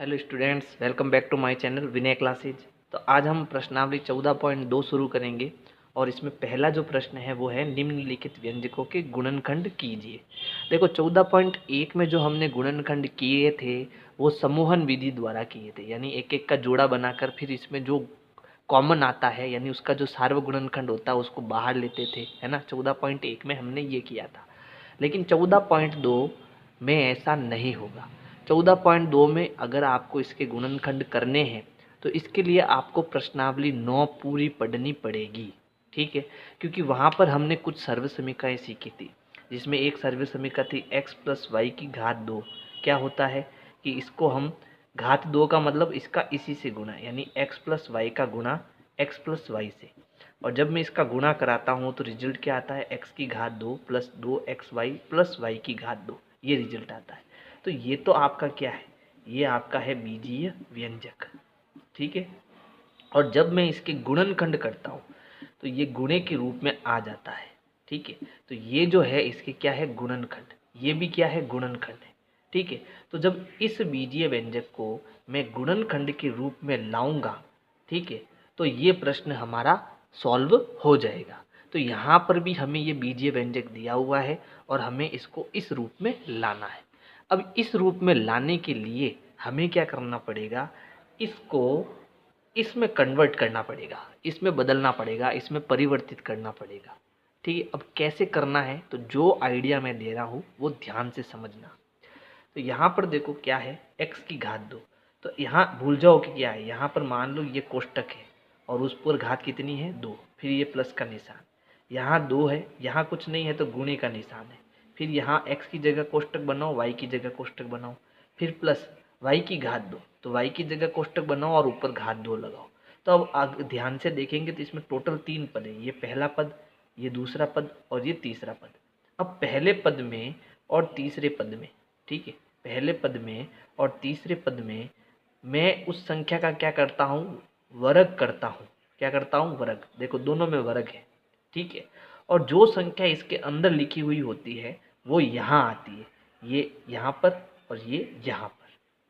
Hello students, welcome back to my channel Vinay classes. तो आज हम प्रश्नावली 14.2 शुरू करेंगे और इसमें पहला जो प्रश्न है वो है निम्नलिखित व्यंजकों के गुणनखंड कीजिए। देखो 14.1 में जो हमने गुणनखंड किए थे वो समूहन विधि द्वारा किए थे, यानी एक एक का जोड़ा बनाकर फिर इसमें जो कॉमन आता है यानी उसका जो सार्वगुणनखंड होता है उसको बाहर लेते थे, है ना। 14.1 में हमने ये किया था, लेकिन 14.2 में ऐसा नहीं होगा। 14.2 में अगर आपको इसके गुणनखंड करने हैं तो इसके लिए आपको प्रश्नावली 9 पूरी पढ़नी पड़ेगी, ठीक है। क्योंकि वहाँ पर हमने कुछ सर्वसमीकाएँ सीखी थी, जिसमें एक सर्वसमीका थी x प्लस वाई की घात 2। क्या होता है कि इसको हम घात 2 का मतलब इसका इसी से गुणा, यानी x प्लस वाई का गुणा x प्लस वाई से, और जब मैं इसका गुणा कराता हूँ तो रिजल्ट क्या आता है, x की घात 2 प्लस 2xy प्लस y की घात 2, ये रिजल्ट आता है। तो ये तो आपका क्या है, ये आपका है बीजीय व्यंजक, ठीक है। और जब मैं इसके गुणनखंड करता हूँ तो ये गुणे के रूप में आ जाता है, ठीक है। तो ये जो है इसके क्या है, गुणनखंड, ये भी क्या है, गुणनखंड है, ठीक है। तो जब इस बीजीय व्यंजक को मैं गुणनखंड के रूप में लाऊंगा, ठीक है, तो ये प्रश्न हमारा सॉल्व हो जाएगा। तो यहाँ पर भी हमें ये बीजीय व्यंजक दिया हुआ है और हमें इसको इस रूप में लाना है। अब इस रूप में लाने के लिए हमें क्या करना पड़ेगा, इसको इसमें कन्वर्ट करना पड़ेगा, इसमें बदलना पड़ेगा, इसमें परिवर्तित करना पड़ेगा, ठीक है। अब कैसे करना है, तो जो आइडिया मैं दे रहा हूँ वो ध्यान से समझना। तो यहाँ पर देखो क्या है, x की घात 2। तो यहाँ भूल जाओ कि क्या है, यहाँ पर मान लो ये कोष्टक है और उस पर घात कितनी है, 2, फिर ये प्लस का निशान, यहाँ 2 है, यहाँ कुछ नहीं है तो गुणे का निशान है, फिर यहाँ x की जगह कोष्टक बनाओ, y की जगह कोष्टक बनाओ, फिर प्लस y की घात 2, तो y की जगह कोष्टक बनाओ और ऊपर घात 2 लगाओ। तो अब ध्यान से देखेंगे तो इसमें टोटल 3 पद है, ये पहला पद, ये दूसरा पद और ये तीसरा पद। अब पहले पद में और तीसरे पद में, ठीक है, पहले पद में और तीसरे पद में मैं उस संख्या का क्या करता हूँ, वर्ग करता हूँ। क्या करता हूँ, वर्ग। देखो दोनों में वर्ग है, ठीक है। और जो संख्या इसके अंदर लिखी हुई होती है वो यहाँ आती है, ये यहाँ पर और ये यहाँ पर,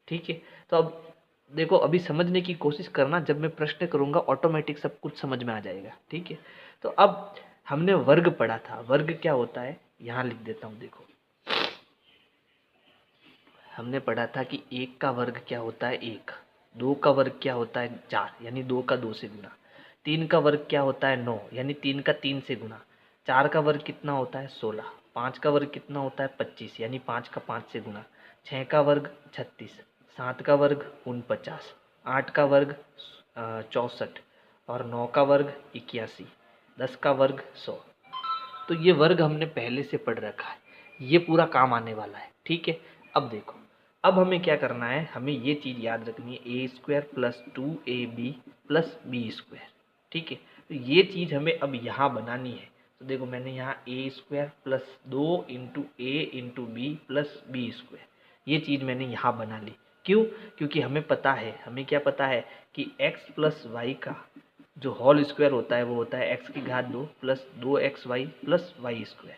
ठीक है। तो अब देखो, अभी समझने की कोशिश करना, जब मैं प्रश्न करूँगा ऑटोमेटिक सब कुछ समझ में आ जाएगा, ठीक है। तो अब हमने वर्ग पढ़ा था, वर्ग क्या होता है, यहाँ लिख देता हूँ। देखो हमने पढ़ा था कि 1 का वर्ग क्या होता है, 1, 2 का वर्ग क्या होता है, 4, यानी 2 का 2 से गुना, 3 का वर्ग क्या होता है, 9, यानी 3 का 3 से गुना, 4 का वर्ग कितना होता है, 16, 5 का वर्ग कितना होता है, 25, यानी 5 का 5 से गुना, 6 का वर्ग 36, 7 का वर्ग 49, 8 का वर्ग 64 और 9 का वर्ग 81, 10 का वर्ग 100। तो ये वर्ग हमने पहले से पढ़ रखा है, ये पूरा काम आने वाला है, ठीक है। अब देखो, अब हमें क्या करना है, हमें ये चीज़ याद रखनी है, a square plus 2ab plus b square, ठीक है। तो ये चीज़ हमें अब यहाँ बनानी है। तो देखो मैंने यहाँ a square plus 2 into a into b plus b square, ये चीज़ मैंने यहाँ बना ली। क्यों? क्योंकि हमें पता है, हमें क्या पता है कि x प्लस वाई का जो होल स्क्वायर होता है वो होता है x की घात 2 plus 2xy plus y square.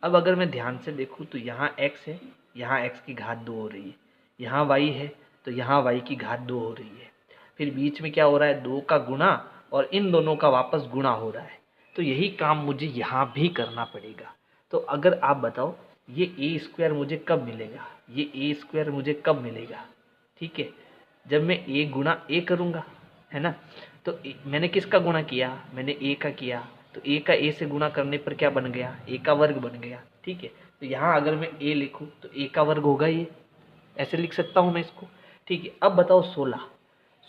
अब अगर मैं ध्यान से देखूँ तो यहाँ x है, यहाँ x की घात 2 हो रही है, यहाँ y है तो यहाँ y की घात 2 हो रही है, फिर बीच में क्या हो रहा है, 2 का गुणा और इन दोनों का वापस गुणा हो रहा है। तो यही काम मुझे यहाँ भी करना पड़ेगा। तो अगर आप बताओ ये ए स्क्वायर मुझे कब मिलेगा, ये ए स्क्वायर मुझे कब मिलेगा, ठीक है, जब मैं ए गुणा ए करूँगा, है ना। तो मैंने किसका गुणा किया, मैंने ए का किया, तो ए का ए से गुणा करने पर क्या बन गया, ए का वर्ग बन गया, ठीक है। तो यहाँ अगर मैं ए लिखूँ तो ए का वर्ग होगा, ये ऐसे लिख सकता हूँ मैं इसको, ठीक है। अब बताओ 16,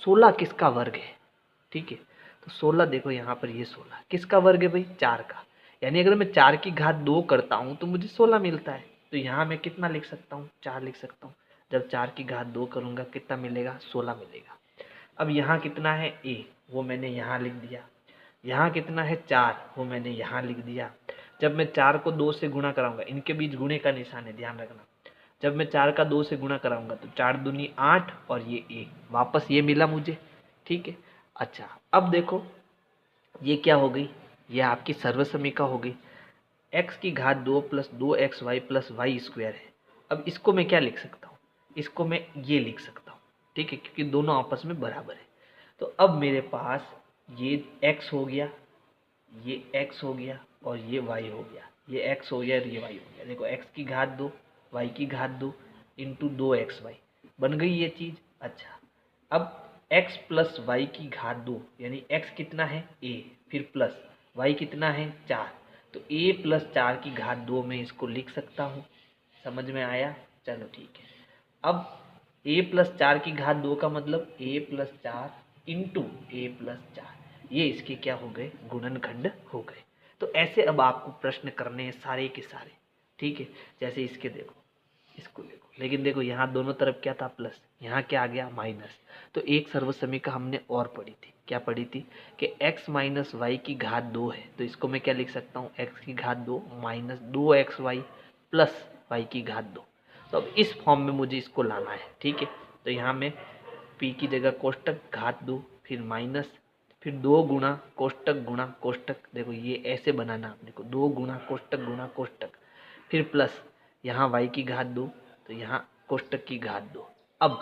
16 किसका वर्ग है, ठीक है। तो 16 देखो यहाँ पर, ये 16 किसका वर्ग है भाई, 4 का, यानी अगर मैं 4 की घात 2 करता हूँ तो मुझे 16 मिलता है। तो यहाँ मैं कितना लिख सकता हूँ, 4 लिख सकता हूँ। जब 4 की घात 2 करूँगा कितना मिलेगा, 16 मिलेगा। अब यहाँ कितना है a, वो मैंने यहाँ लिख दिया, यहाँ कितना है 4, वो मैंने यहाँ लिख दिया। जब मैं 4 को 2 से गुणा कराऊंगा, इनके बीच गुणे का निशान है, ध्यान रखना, जब मैं 4 का 2 से गुणा कराऊंगा तो 4 दूनी 8 और ये a, वापस ये मिला मुझे, ठीक है। अच्छा अब देखो ये क्या हो गई, ये आपकी सर्वसमीका हो गई, x की घात 2 plus 2xy plus y square है। अब इसको मैं क्या लिख सकता हूँ, इसको मैं ये लिख सकता हूँ, ठीक है, क्योंकि दोनों आपस में बराबर है। तो अब मेरे पास ये x हो गया, ये x हो गया और ये y हो गया, ये x हो गया और ये y हो गया। देखो x की घात 2 y की घात 2 इंटू 2xy बन गई ये चीज़। अच्छा, अब x प्लस वाई की घात 2 यानी x कितना है a, फिर प्लस y कितना है 4, तो a प्लस 4 की घात 2 में इसको लिख सकता हूँ। समझ में आया? चलो ठीक है। अब a प्लस 4 की घात 2 का मतलब a plus 4 into a plus 4, ये इसके क्या हो गए? गुणनखंड हो गए। तो ऐसे अब आपको प्रश्न करने हैं सारे के सारे, ठीक है। जैसे इसके देखो, इसको देखो, लेकिन देखो यहाँ दोनों तरफ क्या था? प्लस, यहाँ क्या आ गया? माइनस। तो एक सर्वसमीका हमने और पढ़ी थी, क्या पढ़ी थी? कि x माइनस वाई की घात 2 है, तो इसको मैं क्या लिख सकता हूँ? x की घात 2 माइनस 2xy प्लस वाई की घात 2। तो अब इस फॉर्म में मुझे इसको लाना है, ठीक है। तो यहाँ में p की जगह कोष्टक घात 2, फिर माइनस, फिर 2 गुणा कोष्टक, देखो ये ऐसे बनाना आपने को, 2 गुणा कोष्टक, फिर प्लस यहाँ y की घात 2, तो यहाँ कोष्टक की घात 2। अब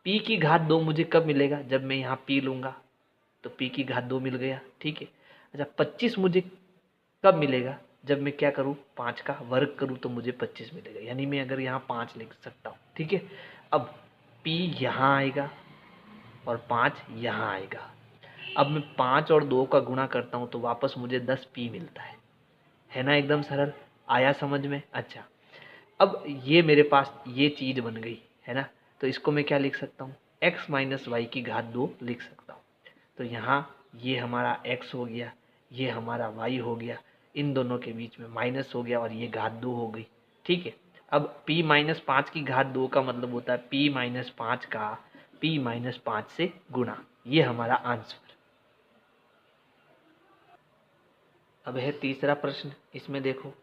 p की घात 2 मुझे कब मिलेगा? जब मैं यहाँ p लूँगा, तो p की घात 2 मिल गया, ठीक है। अच्छा, 25 मुझे कब मिलेगा? जब मैं क्या करूँ? 5 का वर्ग करूँ तो मुझे 25 मिलेगा, यानी मैं अगर यहाँ 5 लिख सकता हूँ, ठीक है। अब p यहाँ आएगा और 5 यहाँ आएगा। अब मैं 5 और 2 का गुणा करता हूँ तो वापस मुझे 10p मिलता है ना? एकदम सरल आया समझ में? अच्छा, अब ये मेरे पास ये चीज़ बन गई है ना, तो इसको मैं क्या लिख सकता हूँ? x माइनस वाई की घात 2 लिख सकता हूँ। तो यहाँ ये हमारा x हो गया, ये हमारा y हो गया, इन दोनों के बीच में माइनस हो गया और ये घात 2 हो गई, ठीक है। अब p माइनस 5 की घात 2 का मतलब होता है p माइनस 5 का p माइनस 5 से गुणा, ये हमारा आंसर। अब है तीसरा प्रश्न, इसमें देखो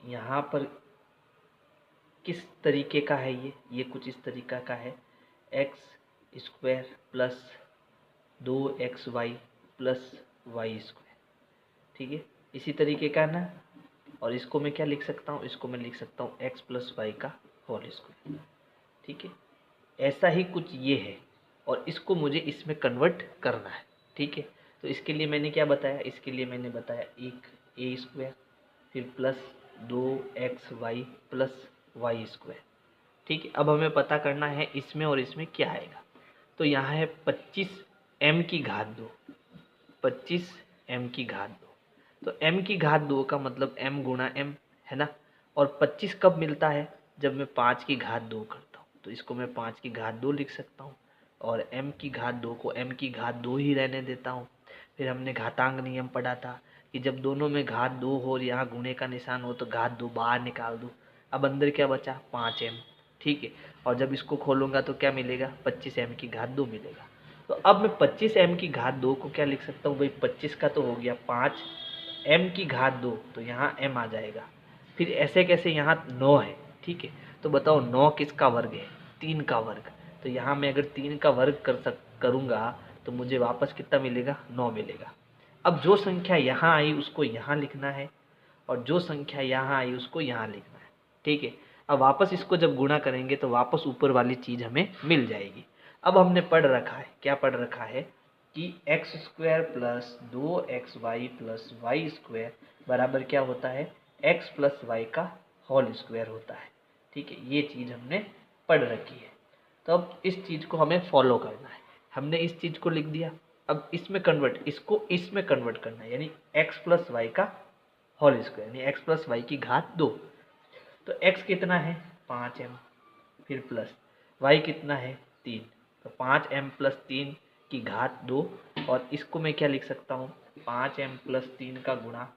यहाँ पर किस तरीके का है ये कुछ इस तरीका का है। X square plus 2xy plus y square, ठीक है, इसी तरीके का ना। और इसको मैं क्या लिख सकता हूँ? इसको मैं लिख सकता हूँ x प्लस वाई का होल स्क्वायर, ठीक है। ऐसा ही कुछ ये है और इसको मुझे इसमें कन्वर्ट करना है, ठीक है। तो इसके लिए मैंने क्या बताया? इसके लिए मैंने बताया एक ए स्क्वायर, फिर plus 2xy plus y square, ठीक है। अब हमें पता करना है इसमें और इसमें क्या आएगा। तो यहाँ है 25m की घात 2, 25m की घात 2, तो m की घात 2 का मतलब m गुणा m है ना। और 25 कब मिलता है? जब मैं 5 की घात 2 करता हूँ, तो इसको मैं 5 की घात 2 लिख सकता हूँ और m की घात 2 को m की घात 2 ही रहने देता हूँ। फिर हमने घातांक नियम पढ़ा था कि जब दोनों में घात 2 हो और यहाँ गुणे का निशान हो तो घात 2 बाहर निकाल दो। अब अंदर क्या बचा? 5m, ठीक है। और जब इसको खोलूँगा तो क्या मिलेगा? 25m की घात 2 मिलेगा। तो अब मैं 25m की घात 2 को क्या लिख सकता हूँ भाई? 25 का तो हो गया 5, m की घात 2, तो यहाँ m आ जाएगा। फिर ऐसे कैसे? यहाँ 9 है, ठीक है। तो बताओ 9 किसका वर्ग है? 3 का वर्ग। तो यहाँ मैं अगर 3 का वर्ग करूँगा तो मुझे वापस कितना मिलेगा? 9 मिलेगा। अब जो संख्या यहाँ आई उसको यहाँ लिखना है और जो संख्या यहाँ आई उसको यहाँ लिखना है, ठीक है। अब वापस इसको जब गुणा करेंगे तो वापस ऊपर वाली चीज़ हमें मिल जाएगी। अब हमने पढ़ रखा है, क्या पढ़ रखा है कि x square plus 2xy plus y square बराबर क्या होता है? एक्स प्लस वाई का होल स्क्वायर होता है, ठीक है। ये चीज़ हमने पढ़ रखी है। तो अब इस चीज़ को हमें फॉलो करना है। हमने इस चीज़ को लिख दिया, अब इसमें कन्वर्ट, इसको इसमें कन्वर्ट करना है, यानी एक्स प्लस वाई का होल स्क्वायर, यानी एक्स प्लस वाई की घात 2। तो x कितना है? 5m, फिर प्लस y कितना है? 3, तो 5m प्लस 3 की घात 2, और इसको मैं क्या लिख सकता हूँ? 5m प्लस 3 का गुणा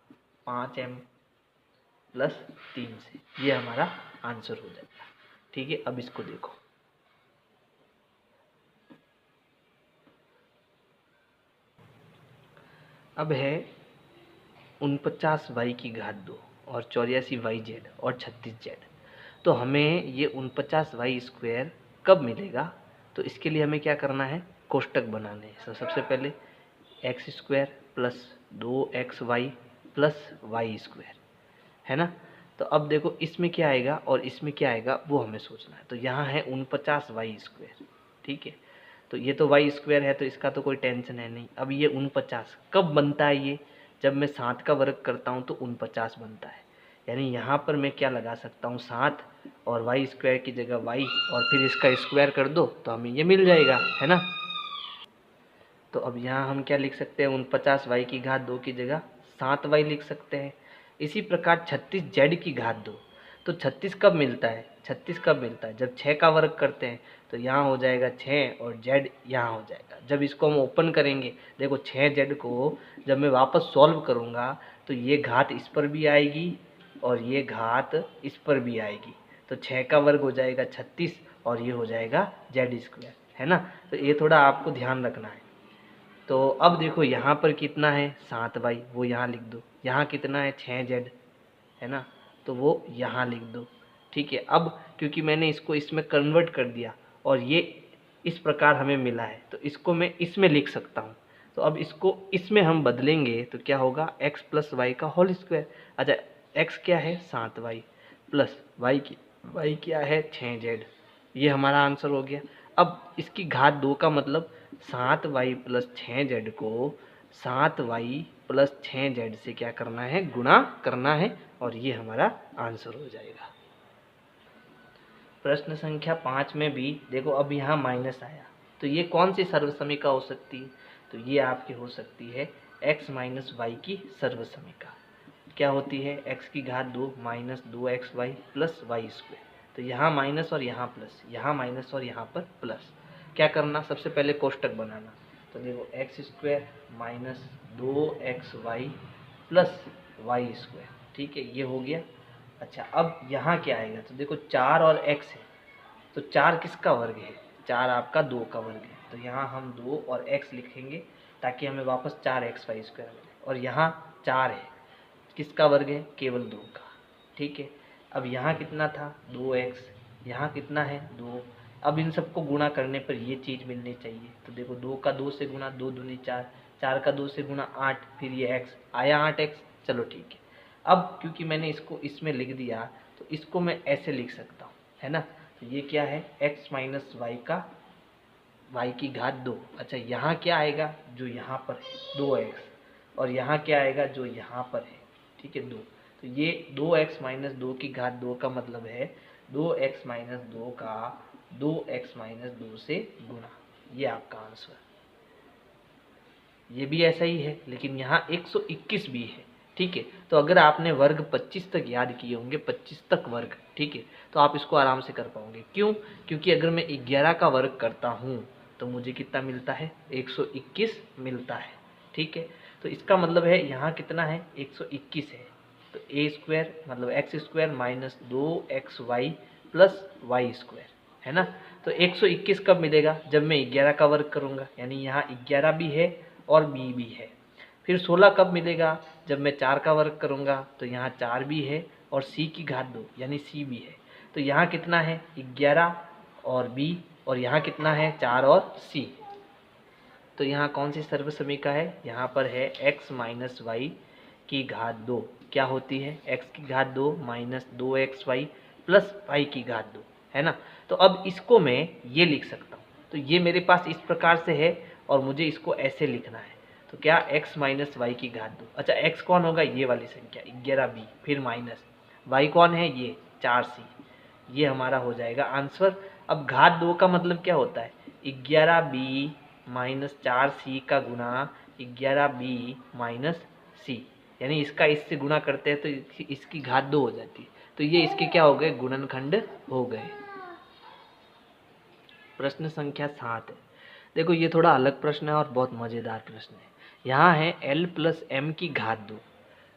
5m प्लस 3 से, ये हमारा आंसर हो जाएगा, ठीक है। अब इसको देखो, अब है 49y की घात 2 और 84yz और 36z। तो हमें ये 49y स्क्वायर कब मिलेगा? तो इसके लिए हमें क्या करना है? कोष्टक बनाने हैं। तो सबसे पहले x square plus 2xy plus y square, है ना। तो अब देखो इसमें क्या आएगा और इसमें क्या आएगा वो हमें सोचना है। तो यहाँ है 49y स्क्वायर, ठीक है। तो ये तो वाई स्क्वायर है तो इसका तो कोई टेंशन है नहीं। अब ये 49 कब बनता है, ये जब मैं 7 का वर्ग करता हूँ तो 49 बनता है। यानी यहाँ पर मैं क्या लगा सकता हूँ 7 और वाई स्क्वायर की जगह वाई और फिर इसका स्क्वायर कर दो तो हमें ये मिल जाएगा, है ना। तो अब यहाँ हम क्या लिख सकते हैं 49 वाई की घात 2 की जगह 7 वाई लिख सकते हैं। इसी प्रकार 36 जेड की घात 2, तो 36 कब मिलता है, 36 कब मिलता है जब 6 का वर्ग करते हैं तो यहाँ हो जाएगा 6 और जेड यहाँ हो जाएगा। जब इसको हम ओपन करेंगे देखो 6 जेड को जब मैं वापस सॉल्व करूँगा तो ये घात इस पर भी आएगी और ये घात इस पर भी आएगी। तो 6 का वर्ग हो जाएगा 36 और ये हो जाएगा जेड स्क्वायर, है ना। तो ये थोड़ा आपको ध्यान रखना है। तो अब देखो यहाँ पर कितना है 7 वाई, वो यहाँ लिख दो। यहाँ कितना है 6 जेड, है ना, तो वो यहाँ लिख दो। ठीक है। अब क्योंकि मैंने इसको इसमें कन्वर्ट कर दिया और ये इस प्रकार हमें मिला है तो इसको मैं इसमें लिख सकता हूँ। तो अब इसको इसमें हम बदलेंगे तो क्या होगा x प्लस वाई का होल स्क्वायर। अच्छा x क्या है 7 वाई प्लस वाई क्या है 6 जेड, ये हमारा आंसर हो गया। अब इसकी घात 2 का मतलब 7 वाई प्लस 6 जेड को 7 वाई प्लस 6 जेड से क्या करना है, गुणा करना है और ये हमारा आंसर हो जाएगा। प्रश्न संख्या 5 में भी देखो अब यहाँ माइनस आया तो ये कौन सी सर्वसमीका हो सकती है, तो ये आपकी हो सकती है x माइनस वाई की सर्वसमीका। क्या होती है x की घात 2 minus 2xy plus y square. तो यहाँ माइनस और यहाँ प्लस, यहाँ माइनस और यहाँ पर प्लस। क्या करना, सबसे पहले कोष्टक बनाना। तो देखो x square minus 2xy plus y square, ठीक है, ये हो गया। अच्छा अब यहाँ क्या आएगा, तो देखो 4 और x है तो 4 किसका वर्ग है, 4 आपका 2 का वर्ग है। तो यहाँ हम 2 और x लिखेंगे ताकि हमें वापस 4xy स्क्वायर मिले। और यहाँ 4 है, किसका वर्ग है, केवल 2 का। ठीक है। अब यहाँ कितना था 2x, यहाँ कितना है 2। अब इन सबको गुणा करने पर ये चीज़ मिलनी चाहिए। तो देखो 2 का 2 से गुणा 2 दूनी 4, 4 का 2 से गुणा 8, फिर ये x आया 8x। चलो ठीक है। अब क्योंकि मैंने इसको इसमें लिख दिया तो इसको मैं ऐसे लिख सकता हूँ, है ना। तो ये क्या है x माइनस वाई का y की घात 2। अच्छा यहाँ क्या आएगा, जो यहाँ पर है 2x और यहाँ क्या आएगा, जो यहाँ पर है, ठीक है 2। तो ये 2x माइनस 2 की घात 2 का मतलब है 2x माइनस 2 का 2x माइनस 2 से गुणा, ये आपका आंसर। ये भी ऐसा ही है लेकिन यहाँ 121 भी है, ठीक है। तो अगर आपने वर्ग 25 तक याद किए होंगे, 25 तक वर्ग, ठीक है, तो आप इसको आराम से कर पाओगे। क्यों, क्योंकि अगर मैं 11 का वर्ग करता हूँ तो मुझे कितना मिलता है 121 मिलता है, ठीक है। तो इसका मतलब है यहाँ कितना है 121 है। तो ए स्क्वायर मतलब x square minus 2xy plus y square, है ना। तो 121 कब मिलेगा, जब मैं 11 का वर्ग करूँगा, यानी यहाँ 11 भी है और बी भी है। फिर 16 कब मिलेगा, जब मैं 4 का वर्ग करूँगा तो यहाँ 4 भी है और c की घात 2 यानी c भी है। तो यहाँ कितना है 11 और b और यहाँ कितना है 4 और c। तो यहाँ कौन सी सर्वसमीका है, यहाँ पर है x माइनस वाई की घात 2 क्या होती है, x की घात 2 माइनस 2xy प्लस वाई की घात 2, है ना। तो अब इसको मैं ये लिख सकता हूँ। तो ये मेरे पास इस प्रकार से है और मुझे इसको ऐसे लिखना है। तो क्या x माइनस वाई की घात 2। अच्छा x कौन होगा, ये वाली संख्या 11b, फिर माइनस y कौन है, ये 4c, ये हमारा हो जाएगा आंसर। अब घात 2 का मतलब क्या होता है 11b माइनस 4c का गुना 11b माइनस c, यानी इसका इससे गुणा करते हैं तो इसकी घात 2 हो जाती है। तो ये इसके क्या हो गए, गुणनखंड हो गए। प्रश्न संख्या 7 है। देखो ये थोड़ा अलग प्रश्न है और बहुत मज़ेदार प्रश्न है। यहाँ है l प्लस एम की घात 2।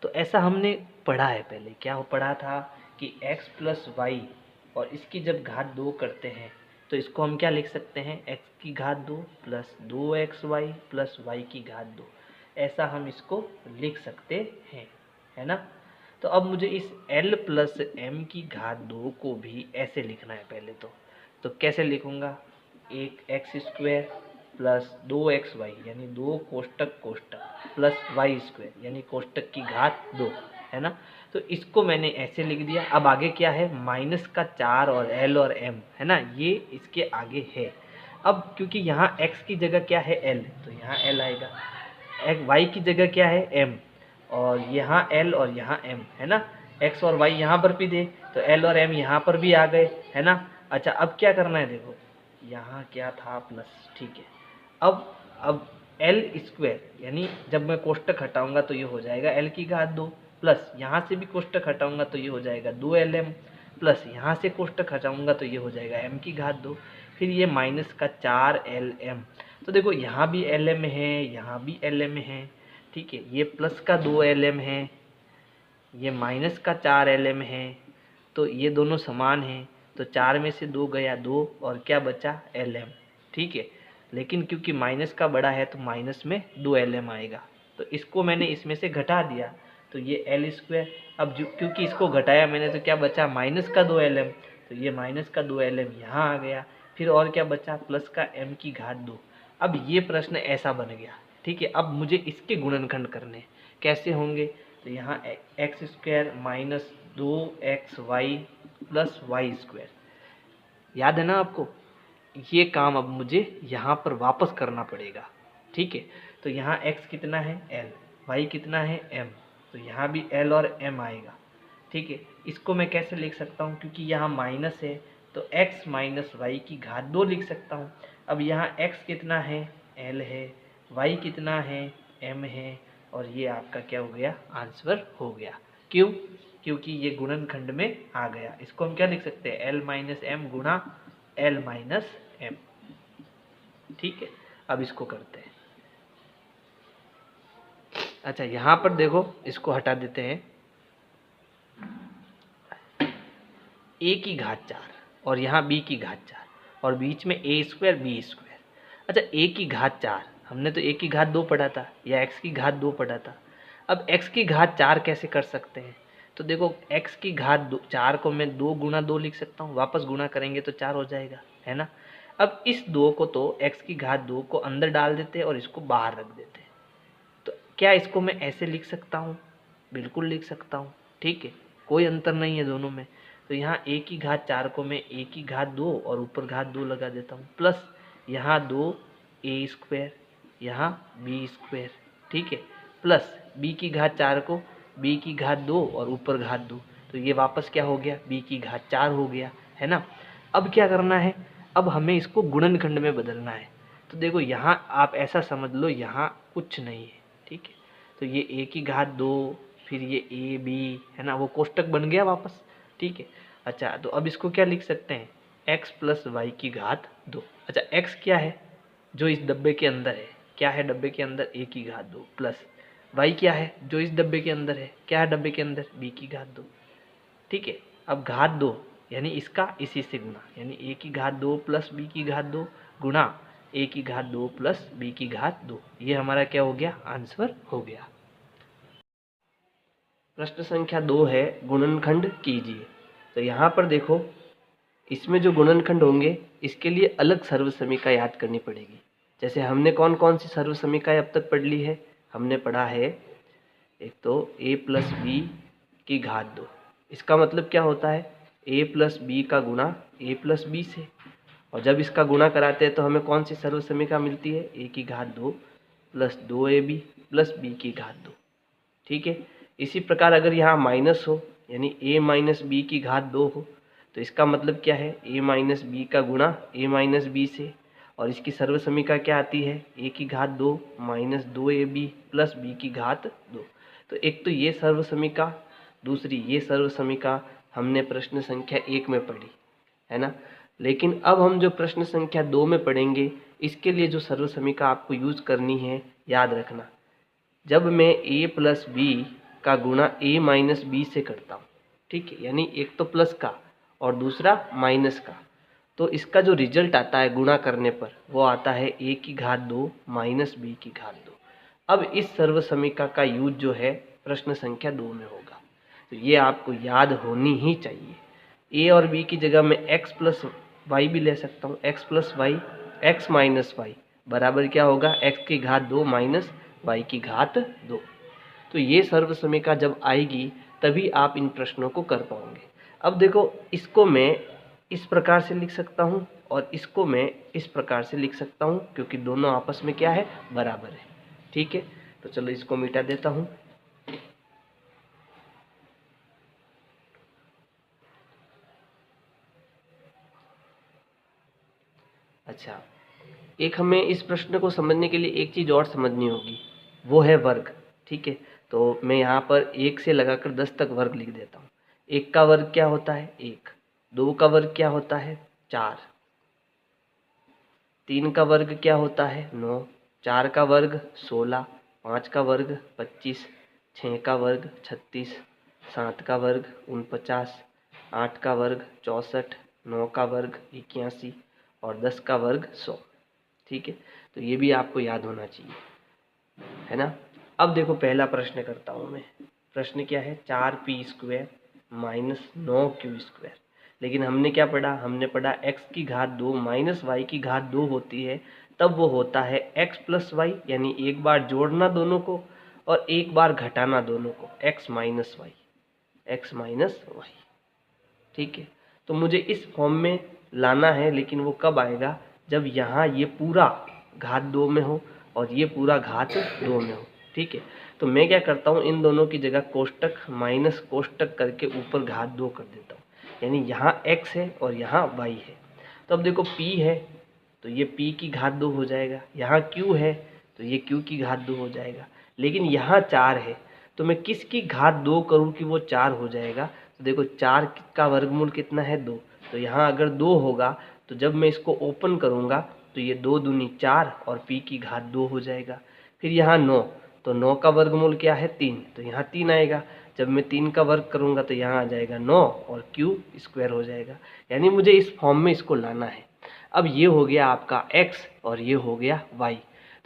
तो ऐसा हमने पढ़ा है पहले, क्या पढ़ा था कि x प्लस वाई और इसकी जब घात 2 करते हैं तो इसको हम क्या लिख सकते हैं, x की घात 2 प्लस 2xy प्लस y की घात 2, ऐसा हम इसको लिख सकते हैं, है ना। तो अब मुझे इस l प्लस एम की घात 2 को भी ऐसे लिखना है पहले तो कैसे लिखूँगा, एक एक्स स्क्वायर प्लस 2xy यानी 2 कोष्टक प्लस वाई स्क्वायर यानी कोष्टक की घात 2, है ना। तो इसको मैंने ऐसे लिख दिया। अब आगे क्या है, माइनस का 4 और l और m, है ना, ये इसके आगे है। अब क्योंकि यहाँ x की जगह क्या है l, तो यहाँ l आएगा, y की जगह क्या है m, और यहाँ l और यहाँ m है ना, x और y यहाँ पर भी थे तो l और m यहाँ पर भी आ गए है ना। अच्छा अब क्या करना है, देखो यहाँ क्या था प्लस, ठीक है। अब l स्क्वायर यानी जब मैं कोष्टक हटाऊंगा तो ये हो जाएगा l की घात 2, प्लस यहाँ से भी कोष्टक हटाऊंगा तो ये हो जाएगा 2lm, प्लस यहाँ से कोष्टक हटाऊंगा तो ये हो जाएगा m की घात 2, फिर ये माइनस का 4lm। तो देखो यहाँ भी lm है, यहाँ भी lm है, ठीक है। ये प्लस का 2lm है, ये माइनस का 4lm है, तो ये दोनों समान हैं, तो 4 में से 2 गया 2 और क्या बचा lm, ठीक है। लेकिन क्योंकि माइनस का बड़ा है तो माइनस में 2lm आएगा, तो इसको मैंने इसमें से घटा दिया तो ये l स्क्वायर। अब क्योंकि इसको घटाया मैंने तो क्या बचा माइनस का 2lm, तो ये माइनस का 2lm यहाँ आ गया, फिर और क्या बचा प्लस का m की घात 2। अब ये प्रश्न ऐसा बन गया, ठीक है। अब मुझे इसके गुणनखंड करने कैसे होंगे, तो यहाँ x square minus 2xy plus y square, याद है ना आपको, ये काम अब मुझे यहाँ पर वापस करना पड़ेगा, ठीक है। तो यहाँ x कितना है l, y कितना है m, तो यहाँ भी l और m आएगा, ठीक है। इसको मैं कैसे लिख सकता हूँ, क्योंकि यहाँ माइनस है तो x माइनस वाई की घात 2 लिख सकता हूँ। अब यहाँ x कितना है l है, y कितना है m है, और ये आपका क्या हो गया आंसर हो गया। क्यों, क्योंकि ये गुणनखंड में आ गया। इसको हम क्या लिख सकते हैं l माइनस m गुणा l माइनस m, ठीक है। अब इसको करते हैं। अच्छा यहाँ पर देखो इसको हटा देते हैं, a की घात 4 और यहाँ b की घात 4 और बीच में a स्क्वायर b स्क्वायर। अच्छा a की घात 4, हमने तो a की घात 2 पढ़ा था या x की घात 2 पढ़ा था। अब x की घात 4 कैसे कर सकते हैं, तो देखो x की घात 4 को मैं 2 गुणा 2 लिख सकता हूँ, वापस गुणा करेंगे तो 4 हो जाएगा, है ना। अब इस 2 को तो x की घात 2 को अंदर डाल देते हैं और इसको बाहर रख देते हैं। तो क्या इसको मैं ऐसे लिख सकता हूँ, बिल्कुल लिख सकता हूँ, ठीक है, कोई अंतर नहीं है दोनों में। तो यहाँ a की घात 4 को मैं a की घात 2 और ऊपर घात 2 लगा देता हूँ, प्लस यहाँ 2 a स्क्वायर, यहाँ b स्क्वायर, ठीक है, प्लस b की घात 4 को b की घात 2 और ऊपर घात 2, तो ये वापस क्या हो गया b की घात 4 हो गया, है ना। अब क्या करना है, अब हमें इसको गुणनखंड में बदलना है। तो देखो यहाँ आप ऐसा समझ लो यहाँ कुछ नहीं है, ठीक है। तो ये a की घात 2 फिर ये a b है ना, वो कोष्टक बन गया वापस, ठीक है। अच्छा तो अब इसको क्या लिख सकते हैं x प्लस वाई की घात 2। अच्छा x क्या है जो इस डब्बे के अंदर है, क्या है डब्बे के अंदर a की घात 2, प्लस y क्या है जो इस डब्बे के अंदर है, क्या है डब्बे के अंदर b की घात 2, ठीक है। अब घात 2 यानी इसका इसी से गुणा, यानी a की घात 2 प्लस b की घात 2 गुणा a की घात 2 प्लस b की घात 2, ये हमारा क्या हो गया आंसर हो गया। प्रश्न संख्या 2 है गुणनखंड कीजिए। तो यहाँ पर देखो इसमें जो गुणनखंड होंगे इसके लिए अलग सर्वसमीका याद करनी पड़ेगी। जैसे हमने कौन कौन सी सर्वसमीकाएं अब तक पढ़ ली है, हमने पढ़ा है एक तो a प्लस बी की घात 2, इसका मतलब क्या होता है a प्लस बी का गुणा a प्लस बी से, और जब इसका गुणा कराते हैं तो हमें कौन सी सर्वसमीका मिलती है a की घात 2 प्लस 2ab प्लस b की घात 2, ठीक है। इसी प्रकार अगर यहाँ माइनस हो यानी a माइनस बी की घात 2 हो तो इसका मतलब क्या है a माइनस बी का गुणा a माइनस बी से, और इसकी सर्वसमीका क्या आती है a की घात 2 माइनस 2ab प्लस b की घात 2। तो एक तो ये सर्वसमीका, दूसरी ये सर्वसमीका हमने प्रश्न संख्या 1 में पढ़ी है ना। लेकिन अब हम जो प्रश्न संख्या 2 में पढ़ेंगे इसके लिए जो सर्वसमीका आपको यूज करनी है याद रखना, जब मैं a प्लस बी का गुणा a माइनस बी से करता हूँ, ठीक है, यानी एक तो प्लस का और दूसरा माइनस का, तो इसका जो रिजल्ट आता है गुणा करने पर वो आता है a की घात 2 माइनस b की घात 2। अब इस सर्वसमीका का यूज जो है प्रश्न संख्या 2 में होगा, तो ये आपको याद होनी ही चाहिए। a और b की जगह मैं x प्लस वाई भी ले सकता हूँ, x plus y x minus y बराबर क्या होगा x की घात 2 माइनस y की घात 2। तो ये सर्वसमीका जब आएगी तभी आप इन प्रश्नों को कर पाओगे। अब देखो इसको मैं इस प्रकार से लिख सकता हूँ और इसको मैं इस प्रकार से लिख सकता हूँ, क्योंकि दोनों आपस में क्या है, बराबर है। ठीक है, तो चलो इसको मिटा देता हूँ। अच्छा, एक हमें इस प्रश्न को समझने के लिए एक चीज़ और समझनी होगी, वो है वर्ग। ठीक है, तो मैं यहाँ पर 1 से लगाकर 10 तक वर्ग लिख देता हूँ। 1 का वर्ग क्या होता है, 1। 2 का वर्ग क्या होता है, 4। 3 का वर्ग क्या होता है, 9। 4 का वर्ग 16। 5 का वर्ग 25। 6 का वर्ग 36। 7 का वर्ग 49। 8 का वर्ग 64। 9 का वर्ग 81 और 10 का वर्ग 100। ठीक है, तो ये भी आपको याद होना चाहिए, है ना। अब देखो पहला प्रश्न करता हूँ मैं। प्रश्न क्या है, 4p² माइनस 9q²। लेकिन हमने क्या पढ़ा, हमने पढ़ा x की घात 2 माइनस वाई की घात 2 होती है, तब वो होता है x प्लस वाई, यानी एक बार जोड़ना दोनों को और एक बार घटाना दोनों को, x minus y, x minus y. ठीक है, तो मुझे इस फॉर्म में लाना है, लेकिन वो कब आएगा, जब यहाँ ये पूरा घात 2 में हो और ये पूरा घात 2 में हो। ठीक है, तो मैं क्या करता हूँ, इन दोनों की जगह कोष्टक माइनस कोष्टक करके ऊपर घात 2 कर देता हूँ, यानी यहाँ x है और यहाँ y है। तो अब देखो p है तो ये p की घात 2 हो जाएगा, यहाँ q है तो ये q की घात 2 हो जाएगा, लेकिन यहाँ 4 है तो मैं किसकी घात 2 करूँ कि वो 4 हो जाएगा। तो देखो 4 का वर्गमूल कितना है, 2। तो यहाँ अगर 2 होगा तो जब मैं इसको ओपन करूँगा तो ये 2 दूनी 4 और p की घात 2 हो जाएगा। फिर यहाँ 9, तो 9 का वर्गमूल क्या है, 3। तो यहाँ 3 आएगा, जब मैं 3 का वर्ग करूँगा तो यहाँ आ जाएगा 9 और q² हो जाएगा। यानी मुझे इस फॉर्म में इसको लाना है। अब ये हो गया आपका x और ये हो गया y,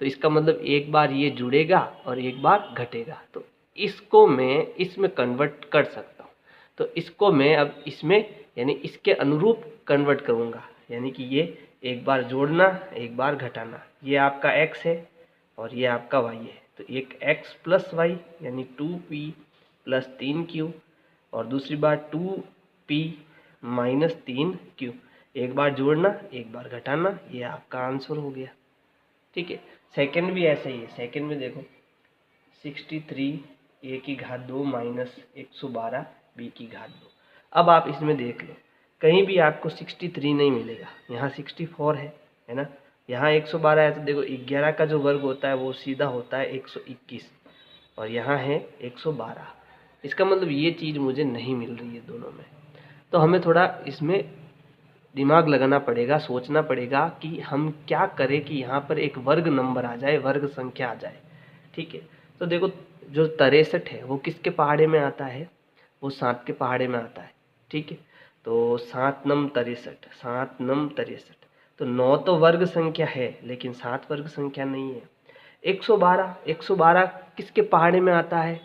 तो इसका मतलब एक बार ये जुड़ेगा और एक बार घटेगा, तो इसको मैं इसमें कन्वर्ट कर सकता हूँ। तो इसको मैं अब इसमें यानी इसके अनुरूप कन्वर्ट करूँगा, यानी कि ये एक बार जोड़ना एक बार घटाना, ये आपका x है और ये आपका y है। तो एक x प्लस वाई यानी 2p प्लस 3q और दूसरी बार 2p माइनस 3q, एक बार जोड़ना एक बार घटाना, ये आपका आंसर हो गया। ठीक है, सेकंड भी ऐसा ही है। सेकंड में देखो 63 a की घात 2 माइनस 112 b की घात 2। अब आप इसमें देख लो, कहीं भी आपको 63 नहीं मिलेगा, यहाँ 64 है ना। यहाँ 112 है तो देखो 11 का जो वर्ग होता है वो सीधा होता है 121 और यहाँ है 112। इसका मतलब ये चीज़ मुझे नहीं मिल रही है दोनों में, तो हमें थोड़ा इसमें दिमाग लगाना पड़ेगा, सोचना पड़ेगा कि हम क्या करें कि यहाँ पर एक वर्ग नंबर आ जाए, वर्ग संख्या आ जाए। ठीक है, तो देखो जो 63 है वो किसके पहाड़े में आता है, वो 7 के पहाड़े में आता है। ठीक है, तो 7 नम 63, 7 नम 63, तो 9 तो वर्ग संख्या है लेकिन 7 वर्ग संख्या नहीं है। 112, 112 किसके पहाड़े में आता है,